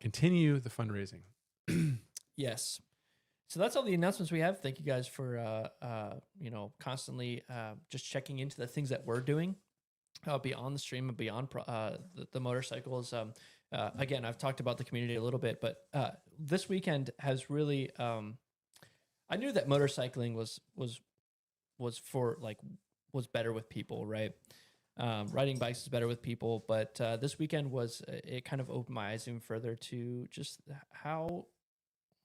continue the fundraising. Yes. So that's all the announcements we have. Thank you guys for constantly just checking into the things that we're doing beyond the stream and beyond the motorcycles. Again, I've talked about the community a little bit, but this weekend has really. I knew that motorcycling was better with people, right? Riding bikes is better with people, but this weekend it kind of opened my eyes even further to just how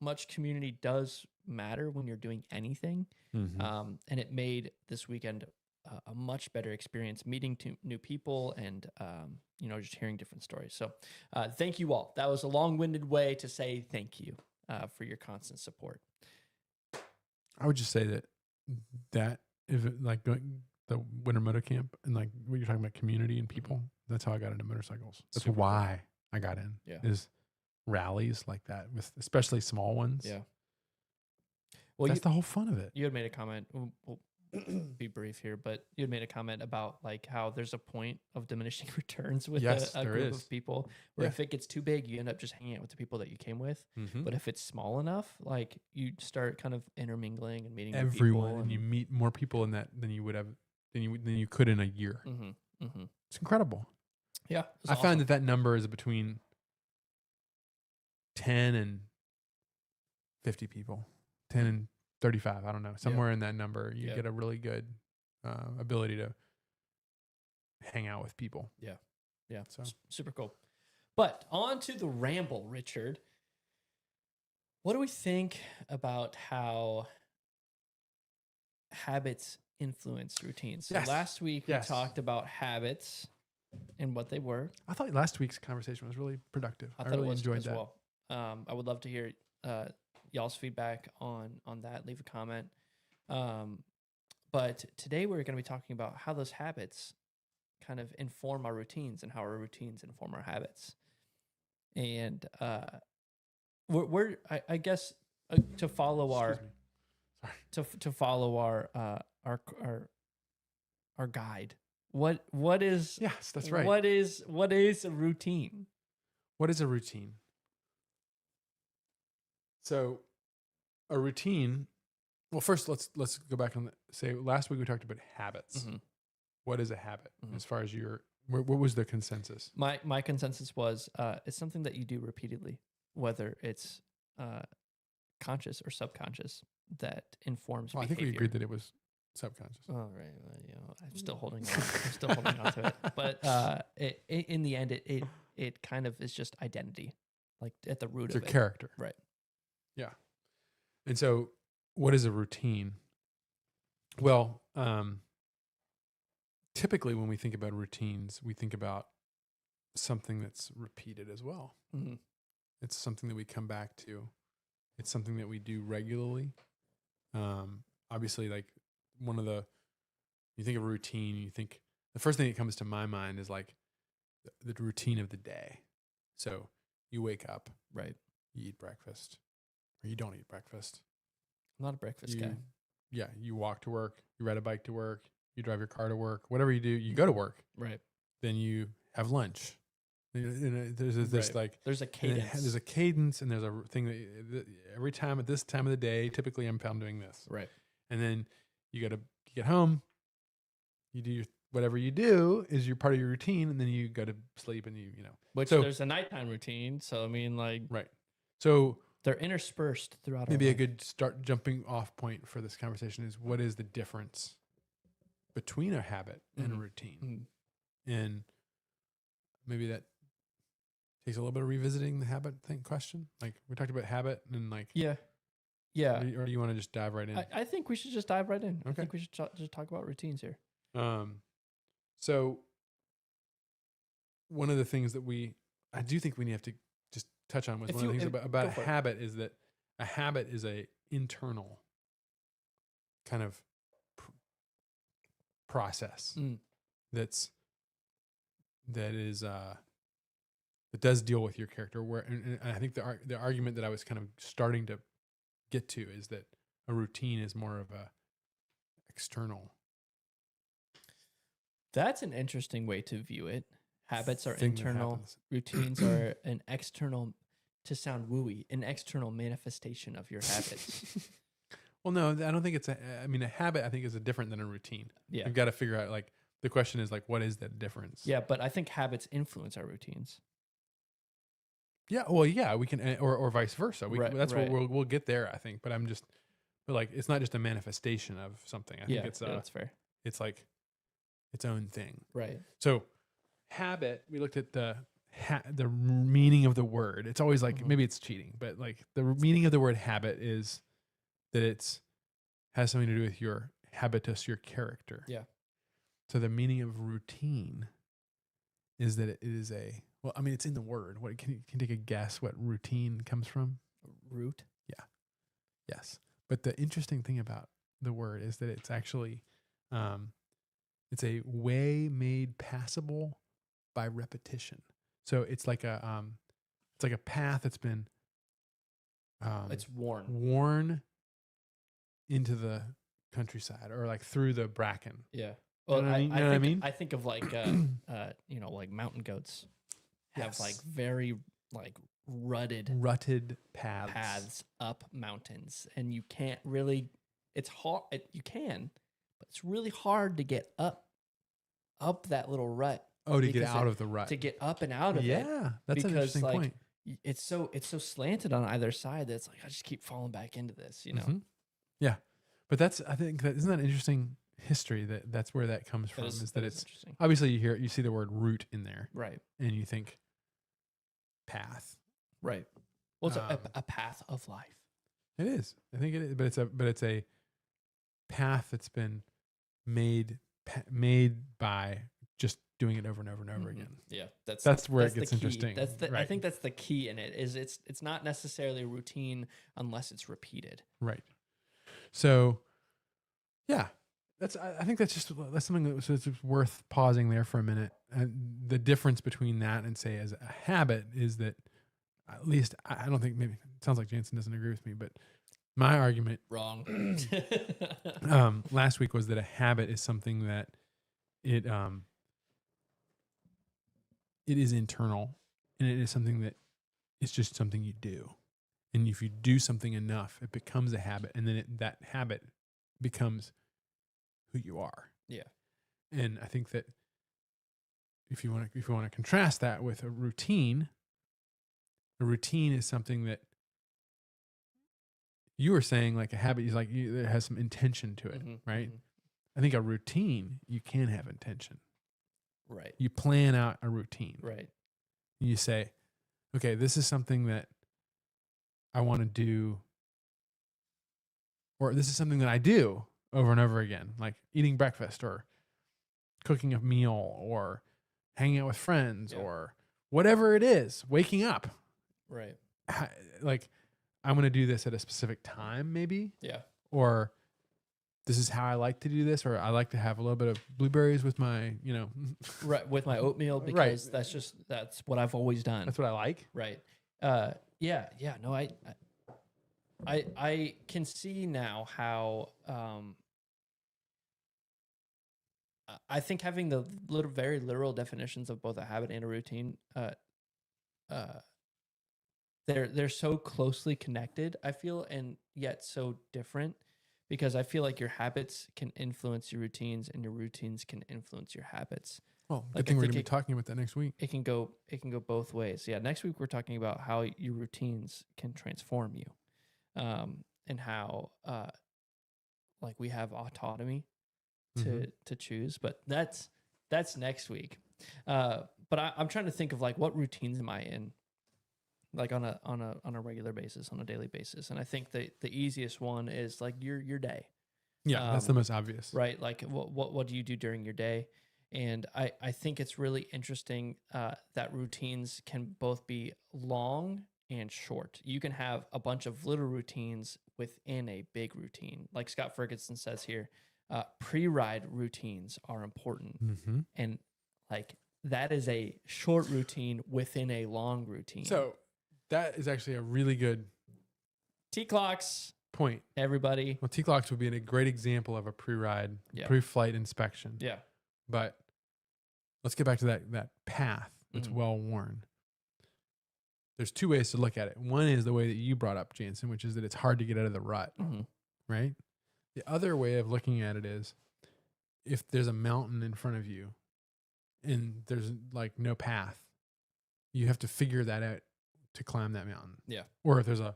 much community does matter when you're doing anything. Mm-hmm. And it made this weekend a much better experience meeting new people and, just hearing different stories. So thank you all. That was a long-winded way to say thank you for your constant support. I would just say that if it, like going the winter moto camp and like what you're talking about community and people, that's how I got into motorcycles. That's Super why I got in. Yeah. Is rallies like that with especially small ones. Yeah. Well, that's the whole fun of it. You had made a comment. We'll be brief here, but you had made a comment about like how there's a point of diminishing returns with a group of people where if it gets too big, you end up just hanging out with the people that you came with. Mm-hmm. But if it's small enough, like you start kind of intermingling and meeting everyone, people and you meet more people in that than you would have than you could in a year. Mm-hmm. Mm-hmm. It's incredible. Yeah, I find that number is between 10 and 50 people, 10 and 35. I don't know. Somewhere in that number, you get a really good ability to hang out with people. Yeah. Yeah. So super cool. But on to the ramble, Richard. What do we think about how habits influence routines? So last week we talked about habits and what they were. I thought last week's conversation was really productive. I thought really it was enjoyed as that. Well. I would love to hear y'all's feedback on that. Leave a comment. But today we're going to be talking about how those habits kind of inform our routines and how our routines inform our habits. And I guess to follow to follow our guide. What is yes, that's right. What is a routine? What is a routine? So a routine. Well, first let's go back and say last week we talked about habits. Mm-hmm. What is a habit? Mm-hmm. As far as what was the consensus? My consensus was it's something that you do repeatedly, whether it's conscious or subconscious, that informs behavior. I think we agreed that it was subconscious. Oh, right. Well, I'm still holding on. I'm still holding on to it. But in the end, it kind of is just identity, like at the root of it. It's your character. Right. Yeah. And so what is a routine? Well, typically when we think about routines, we think about something that's repeated as well. Mm-hmm. It's something that we come back to. It's something that we do regularly. Obviously, like you think of a routine, the first thing that comes to my mind is like the routine of the day. So you wake up, right? You eat breakfast, or you don't eat breakfast. I'm not a breakfast guy. Yeah, you walk to work, you ride a bike to work, you drive your car to work, whatever you do, you go to work. Right. Then you have lunch. There's there's a cadence. There's a cadence, and there's a thing that every time at this time of the day, typically I'm found doing this. Right. And then you get home, you do whatever you do is your part of your routine, and then you go to sleep, and Which there's a nighttime routine. So I mean, like right. So they're interspersed throughout. Maybe a good jumping off point for this conversation is what is the difference between a habit and a routine, and maybe that takes a little bit of revisiting the habit question. Like we talked about habit and like yeah. Or do you want to just dive right in? I think we should just dive right in. Okay. I think we should just talk about routines here. So one of the things that I do think we have to just touch on was one of the things about a habit is that a habit is a internal kind of process that's that does deal with your character. Where and I think the argument that I was kind of starting to get to is that a routine is more of a external. That's an interesting way to view it. Habits are thing that internal. happens. Routines are an external, to sound wooey, an external manifestation of your habits. Well, no, I don't think it's a habit I think is different than a routine. Yeah. You've got to figure out, like, the question is, like, what is that difference? Yeah, but I think habits influence our routines. Yeah, well, yeah, we can, or vice versa. That's right. what we'll get there, I think. But like, it's not just a manifestation of something. I think that's fair. It's like its own thing. Right. So, habit. We looked at the meaning of the word. It's always like, maybe it's cheating, but like the meaning of the word habit is that has something to do with your habitus, your character. Yeah. So the meaning of routine is that it is it's in the word. What can you take a guess what routine comes from? Root. Yeah. Yes. But the interesting thing about the word is that it's actually, it's a way made passable by repetition. So it's like a path that's been, It's worn into the countryside, or like through the bracken. Yeah. Well, you know what I mean? I think of like, like mountain goats have like very like rutted paths up mountains, and you can't really. It's hard. You can, but it's really hard to get up that little rut. Oh, to get out of the rut. To get up and out of it. Yeah, that's an interesting point. It's so slanted on either side that it's like I just keep falling back into this, you know. Mm-hmm. Yeah, but isn't that interesting history that's where that comes from? Is that it's obviously you see the word root in there, right? And you think path, right? Well, it's a path of life. It is. I think it is, but it's a path that's been made by just doing it over and over and over again. Yeah, that's where it gets interesting. Right. I think that's the key in it. Is it's not necessarily a routine unless it's repeated. Right. So, yeah, I think that's something that's worth pausing there for a minute. And the difference between that and, say, as a habit is that, at least I don't think, maybe it sounds like Jansen doesn't agree with me, but my argument wrong last week was that a habit is something that it is internal, and it is something that it's just something you do. And if you do something enough, it becomes a habit, and then that habit becomes who you are. Yeah. And I think that if you want to contrast that with a routine is something that you were saying, like a habit is like it has some intention to it, right? I think a routine, you can have intention. Right. You plan out a routine. Right. You say, okay, this is something that I want to do, or this is something that I do over and over again, like eating breakfast or cooking a meal or hanging out with friends or whatever it is, waking up. Right. Like, I'm going to do this at a specific time, maybe. Yeah. Or this is how I like to do this, or I like to have a little bit of blueberries with my, right, with my oatmeal, because that's what I've always done. That's what I like. Right. Yeah. No, I can see now how, I think having the very literal definitions of both a habit and a routine, they're so closely connected, I feel, and yet so different, because I feel like your habits can influence your routines and your routines can influence your habits. Well, good thing we're going to be talking about that next week. It can go both ways. Yeah, next week we're talking about how your routines can transform you, and how like we have autonomy to choose. But that's next week. But I'm trying to think of like what routines am I in, like on a regular basis, on a daily basis. And I think the easiest one is like your day. Yeah, that's the most obvious. Right. Like what do you do during your day? And I think it's really interesting that routines can both be long and short. You can have a bunch of little routines within a big routine. Like Scott Ferguson says here, pre-ride routines are important. And like that is a short routine within a long routine. So that is actually a really good T-clocks, point. everybody. Well, T-clocks would be a great example of a pre-ride, Yeah. pre-flight inspection. Yeah. But let's get back to that path that's well worn. There's two ways to look at it. One is the way that you brought up, Jansen, which is that it's hard to get out of the rut, right? The other way of looking at it is if there's a mountain in front of you and there's like no path, you have to figure that out to climb that mountain. Yeah. Or if there's a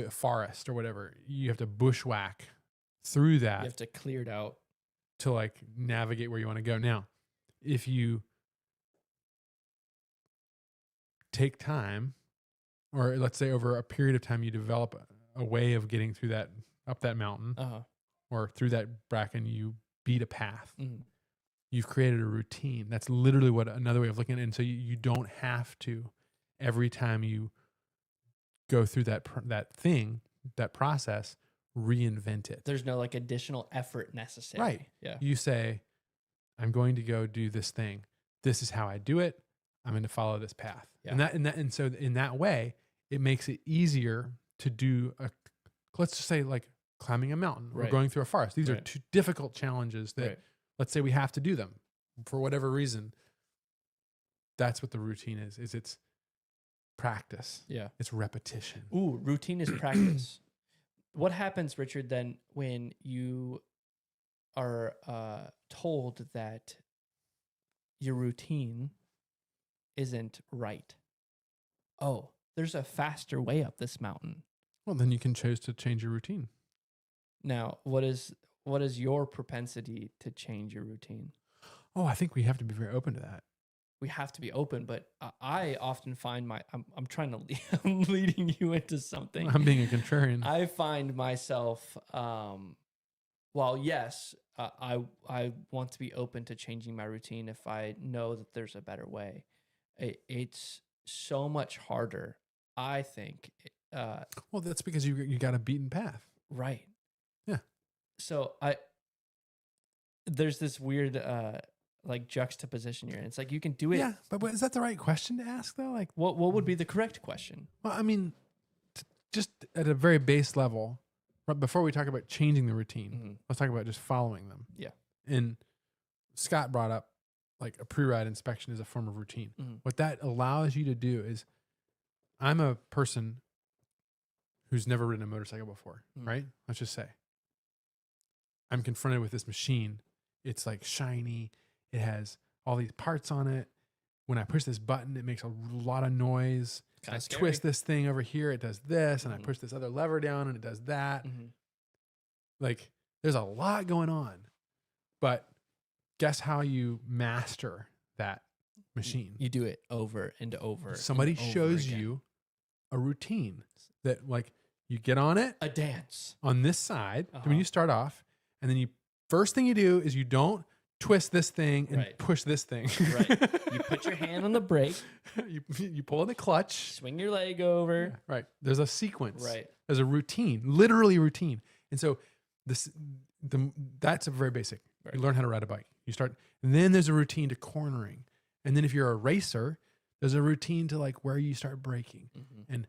forest or whatever, you have to bushwhack through that. You have to clear it out to like navigate where you want to go. Now, if you take time, or let's say over a period of time, you develop a way of getting through that, up that mountain or through that bracken, you beat a path. You've created a routine. That's literally what another way of looking at it. And so you don't have to, every time you go through that process, reinvent it. There's no like additional effort necessary. Right. Yeah. You say, I'm going to go do this thing. This is how I do it. I'm going to follow this path. Yeah. And so in that way, it makes it easier to do let's just say like climbing a mountain or going through a forest. These are two difficult challenges that let's say we have to do them for whatever reason. That's what the routine is it's practice. Yeah. It's repetition. Ooh, routine is practice. What happens, Richard, then when you are told that your routine isn't right? Oh, there's a faster way up this mountain. Well, then you can choose to change your routine. Now, what is your propensity to change your routine? Oh, I think we have to be very open to that. We have to be open, but I often find I'm trying to I'm leading you into something. I'm being a contrarian. I find myself, well, yes, I want to be open to changing my routine if I know that there's a better way. It's so much harder, I think. Well, that's because you got a beaten path. Right. Yeah. So there's this weird like juxtaposition here. It's like you can do it. Yeah, but is that the right question to ask though? Like, what would be the correct question? Well, I mean, just at a very base level, right before we talk about changing the routine, let's talk about just following them. Yeah. And Scott brought up like a pre-ride inspection is a form of routine. What that allows you to do is, I'm a person who's never ridden a motorcycle before, right? Let's just say I'm confronted with this machine. It's like shiny. It has all these parts on it. When I push this button, it makes a lot of noise. I twist this thing over here, it does this, and I push this other lever down and it does that. Like, there's a lot going on. But guess how you master that machine? You do it over and over. Somebody shows you a routine that, like, you get on it. A dance. On this side, when you start off, and then first thing you do is you don't twist this thing and push this thing. Right. You put your hand on the brake. You pull in the clutch. Swing your leg over. Yeah, right. There's a sequence. Right. There's a routine, literally routine. And so that's a very basic. Right. You learn how to ride a bike. You start, and then there's a routine to cornering. And then if you're a racer, there's a routine to like where you start braking and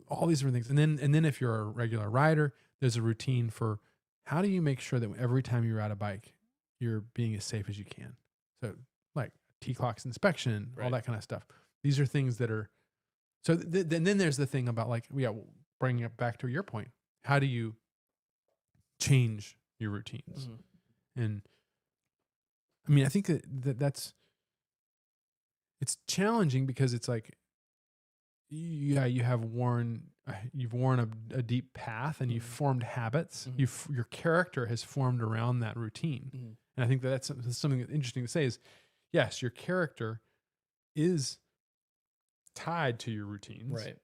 all these different things. And then if you're a regular rider, there's a routine for how do you make sure that every time you ride a bike, you're being as safe as you can. So like T-clocks inspection, all that kind of stuff. These are things that are, so then there's the thing about like, bringing it back to your point. How do you change your routines? And I mean, I think that's, it's challenging because it's like, yeah, you've worn a deep path and you've formed habits. Your character has formed around that routine. And I think that's something that's interesting to say is, yes, your character is tied to your routines. Right.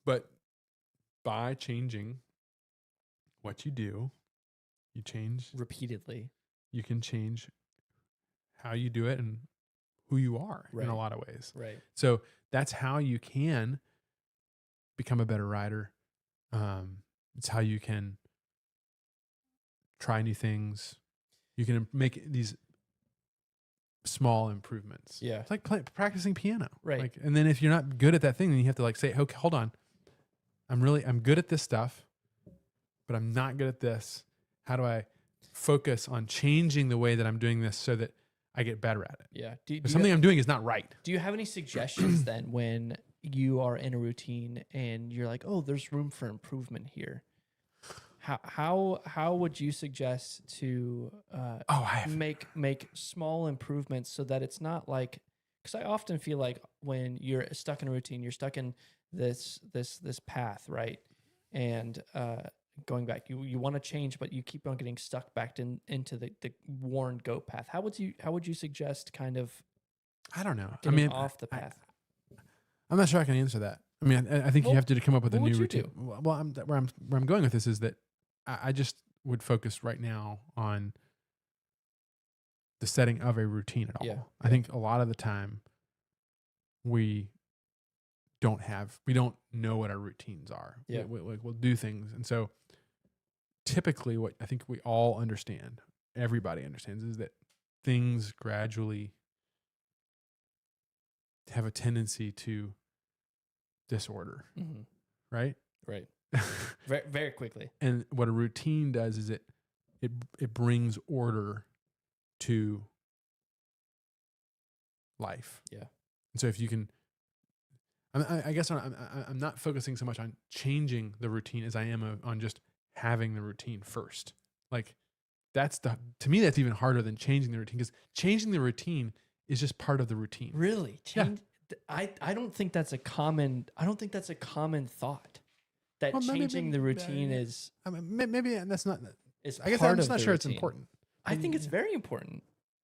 But by changing what you do, you change repeatedly. You can change how you do it and who you are in a lot of ways. Right. So that's how you can become a better rider. It's how you can try new things. You can make these small improvements. Yeah. It's like practicing piano. Right. Like, and then if you're not good at that thing, then you have to like say, okay, hold on. I'm good at this stuff, but I'm not good at this. How do I focus on changing the way that I'm doing this so that I get better at it? Yeah. Something I'm doing is not right. Do you have any suggestions then when you are in a routine and you're like, oh, there's room for improvement here? How would you suggest to make small improvements so that it's not like, because I often feel like when you're stuck in a routine, you're stuck in this path, right? And going back, you want to change, but you keep on getting stuck back into the worn goat path. How would you suggest kind of, I don't know, getting off the path? I'm not sure I can answer that. I mean, I think you have to come up with a new routine. Do? Well, where I'm going with this is that I just would focus right now on the setting of a routine at all. Yeah. I think a lot of the time we don't know what our routines are. Yeah. We'll do things. And so typically what I think we all understand, everybody understands, is that things gradually have a tendency to disorder, right? Right. Very, very quickly. And what a routine does is it brings order to life. Yeah. And so if you can, I guess I'm not focusing so much on changing the routine as I am on just having the routine first. Like to me, that's even harder than changing the routine, because changing the routine is just part of the routine. Really? I don't think that's a common thought. That changing the routine is. I mean, maybe that's not. I guess I'm just not sure it's important. I think it's very important.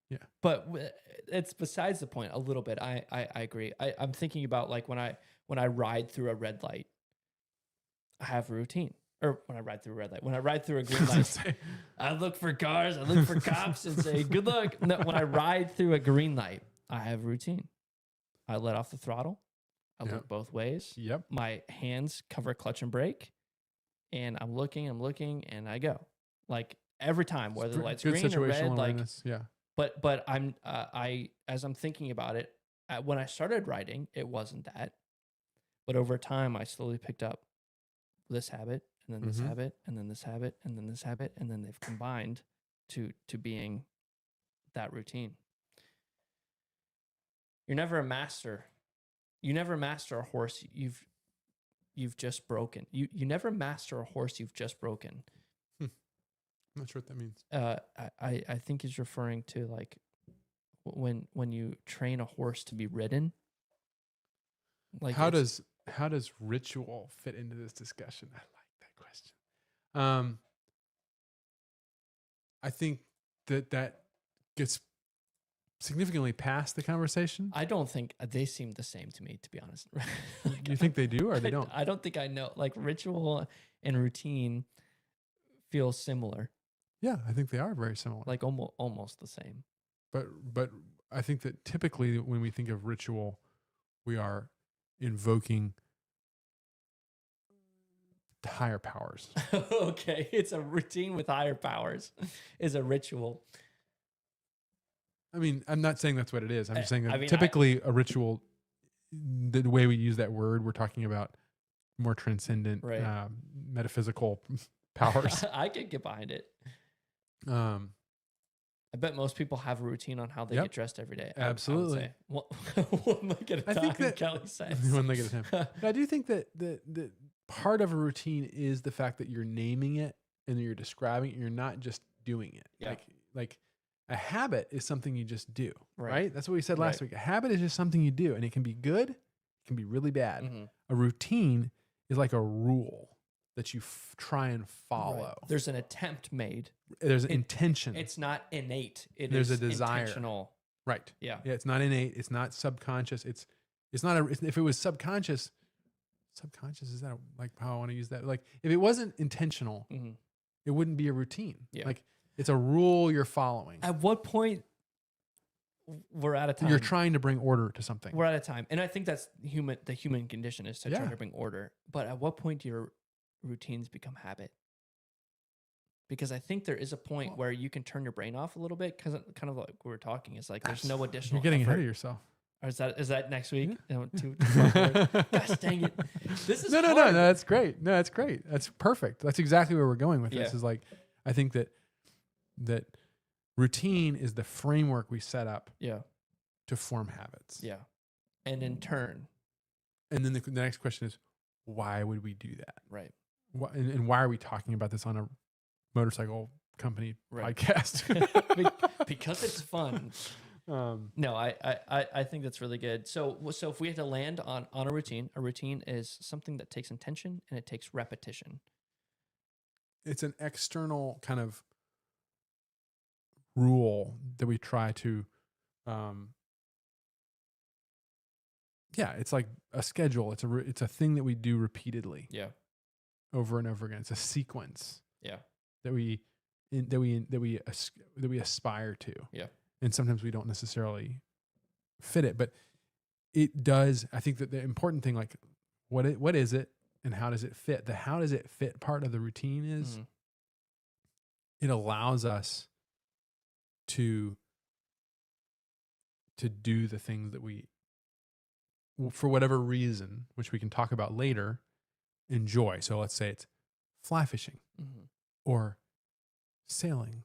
Yeah, but it's besides the point a little bit. I agree. I'm thinking about like when I ride through a red light, I have a routine. Or when I ride through a red light, when I ride through a green light, I look for cars, I look for cops, and say good luck. No, when I ride through a green light, I have a routine. I let off the throttle. I look both ways. Yep. My hands cover clutch and brake, and I'm looking, and I go. Like every time, whether the light's green or red, like yeah. But I'm as I'm thinking about it, when I started riding, it wasn't that. But over time, I slowly picked up this habit, and then this habit, and then this habit, and then this habit, and then they've combined to being that routine. You're never a master. You never master a horse you've just broken. You never master a horse you've just broken. I'm not sure what that means. I think he's referring to like when you train a horse to be ridden. Like how does ritual fit into this discussion? I like that question. I think that gets significantly past the conversation. I don't think they seem the same to me, to be honest. Like, you think they do or they don't? I don't think I know. Like ritual and routine feel similar. Yeah, I think they are very similar. Like almost the same. But I think that typically when we think of ritual, we are invoking higher powers. Okay, it's a routine with higher powers is a ritual. I mean, I'm not saying that's what it is. I'm just saying that typically a ritual, the way we use that word, we're talking about more transcendent, metaphysical powers. I could get behind it. I bet most people have a routine on how they get dressed every day. Absolutely. One leg at a time, I think that, Kelly says. One leg at a time. But I do think that the part of a routine is the fact that you're naming it and you're describing it. You're not just doing it. Yeah. Like a habit is something you just do, right? Right? That's what we said last week. A habit is just something you do, and it can be good. It can be really bad. A routine is like a rule that you try and follow. Right. There's an attempt made. There's an intention. It's not innate. There's a desire. Intentional. Right. Yeah. Yeah. It's not innate. It's not subconscious. It's not if it was subconscious, is that like how I want to use that? Like if it wasn't intentional, it wouldn't be a routine. Yeah. Like it's a rule you're following. At what point we're out of time? You're trying to bring order to something. We're out of time. And I think that's the human condition is to try to bring order. But at what point do your routines become habit? because I think there is a point where you can turn your brain off a little bit, because kind of like we were talking, is like there's no additional. You're getting effort. ahead of yourself. Or is that next week? Yeah. Too far forward. Gosh dang it! This is no. That's great. No, that's great. That's perfect. That's exactly where we're going with this. Is like, I think that routine is the framework we set up. Yeah. To form habits. Yeah. And in turn. And then the next question is, why would we do that? Right. And why are we talking about this on a motorcycle company podcast? Because it's fun. No, I think that's really good. So if we had to land on a routine is something that takes intention and it takes repetition. It's an external kind of rule that we try to, it's like a schedule. It's a thing that we do repeatedly. Yeah. Over and over again. It's a sequence. Yeah. That we aspire to. Yeah. And sometimes we don't necessarily fit it, but it does. I think that the important thing, like what is it and how does it fit? The how does it fit part of the routine is it allows us to do the things that we, for whatever reason, which we can talk about later, enjoy. So let's say it's fly fishing or sailing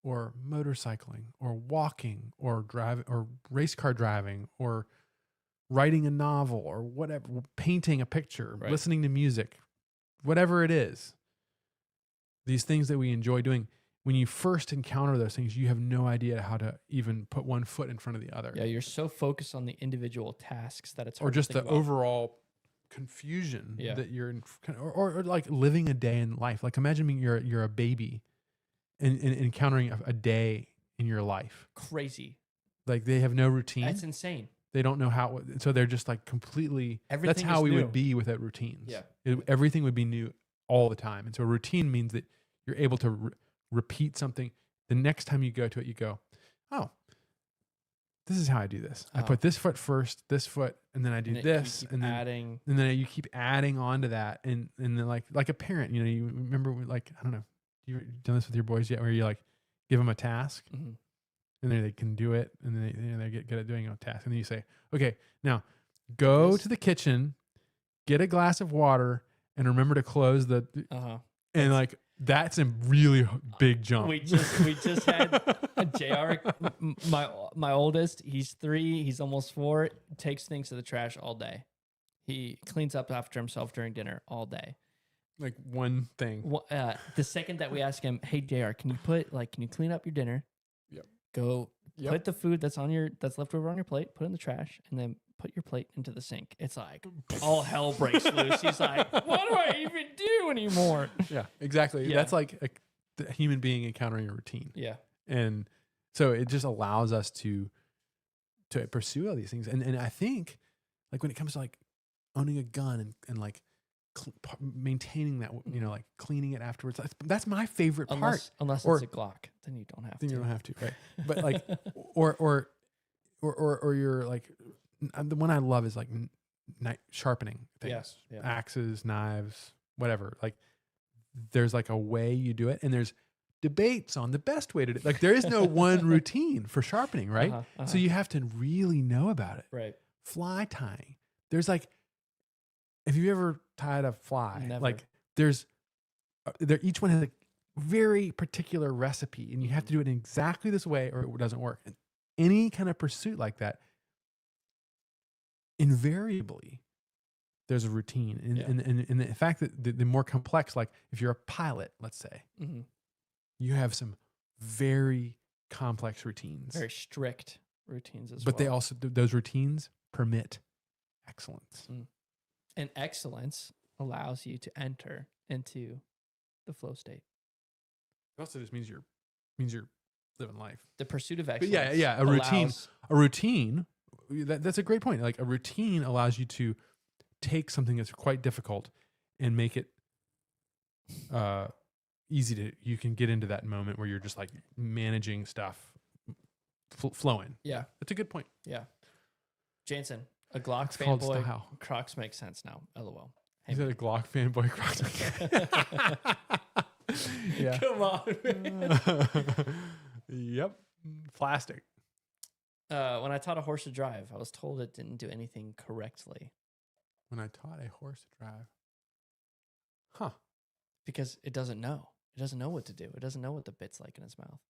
or motorcycling or walking or driving or race car driving or writing a novel or whatever, painting a picture, listening to music, whatever it is. These things that we enjoy doing. When you first encounter those things, you have no idea how to even put one foot in front of the other. Yeah, you're so focused on the individual tasks that it's hard or just to the think about. Overall confusion that you're in, or like living a day in life. Like imagine you're a baby and encountering a day in your life. Crazy. Like they have no routine. That's insane. They don't know how, so they're just like completely. Everything that's how we new. would be without routines. Yeah, everything would be new all the time, and so a routine means that you're able to repeat something. The next time you go to it, you go, oh, this is how I do this. I put this foot first, this foot, and then I do this, and then you keep adding on to that, and then like a parent, you remember like, I don't know, you've done this with your boys yet, where you like give them a task, and then they can do it, and then they get good at doing a task, and then you say, okay, now go to the kitchen, get a glass of water, and remember to close the and like. That's a really big jump. We just had a JR, my oldest. He's 3. He's almost 4. Takes things to the trash all day. He cleans up after himself during dinner all day. Like one thing. The second that we ask him, "Hey JR, can you clean up your dinner? Yep. Go put the food that's left over on your plate, put it in the trash, and then put your plate into the sink." It's like all hell breaks loose. He's like, "What do I even do anymore?" Yeah, exactly. Yeah. That's like the human being encountering a routine. Yeah. And so it just allows us to pursue all these things. And I think like when it comes to like owning a gun and like maintaining that, like cleaning it afterwards, that's my favorite part. Unless it's a Glock, then you don't have to. Then you don't have to, right? But like, or you're like, the one I love is like sharpening things, axes, knives, whatever. Like there's like a way you do it, and there's debates on the best way to do it. Like there is no one routine for sharpening, right? So you have to really know about it. Right. Fly tying. There's like, if you've ever tied a fly, Never. like there each one has a very particular recipe, and you have to do it in exactly this way or it doesn't work. And any kind of pursuit like that, invariably there's a routine. And the fact that the more complex, like if you're a pilot, let's say, you have some very complex routines. Very strict routines as well. But they also, those routines permit excellence. And excellence allows you to enter into the flow state. It also just means you're living life. The pursuit of excellence. But yeah, a routine. That's a great point. Like a routine allows you to take something that's quite difficult and make it easy you can get into that moment where you're just like managing stuff flowing. Yeah. That's a good point. Yeah. Jansen, a Glock called fanboy. style. Crocs make sense now. LOL. Is that a Glock fanboy? Crocs? Yeah. Come on, man. Yep. Plastic. When I taught a horse to drive, I was told it didn't do anything correctly. When I taught a horse to drive. Huh. Because it doesn't know. It doesn't know what to do. It doesn't know what the bit's like in its mouth.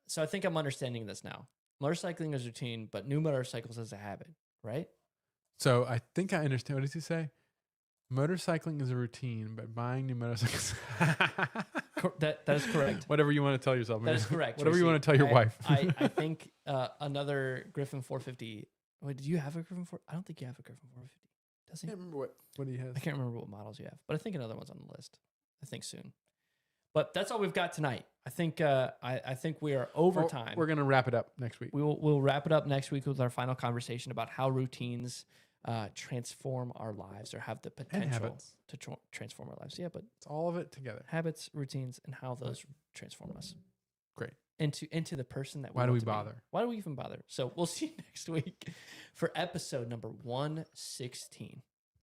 So I think I'm understanding this now. Motorcycling is routine, but new motorcycles is a habit, right? So I think I understand. What does he say? Motorcycling is a routine, but buying new motorcycles. That is correct. Whatever you want to tell yourself. That is correct. Whatever you want to tell your wife. I think another Griffin 450. Wait, do you have a Griffin 4? I don't think you have a Griffin 450. Does he? I can't remember what he has. I can't remember what models you have, but I think another one's on the list. I think soon. But that's all we've got tonight. I think I think we are over time. We're gonna wrap it up next week. We'll wrap it up next week with our final conversation about how routines transform our lives or have the potential to transform our lives. Yeah, but it's all of it together. Habits, routines, and how those transform us. Great. Into the person that we Why do we want to be. bother? Why do we even bother? So we'll see you next week for episode number 116.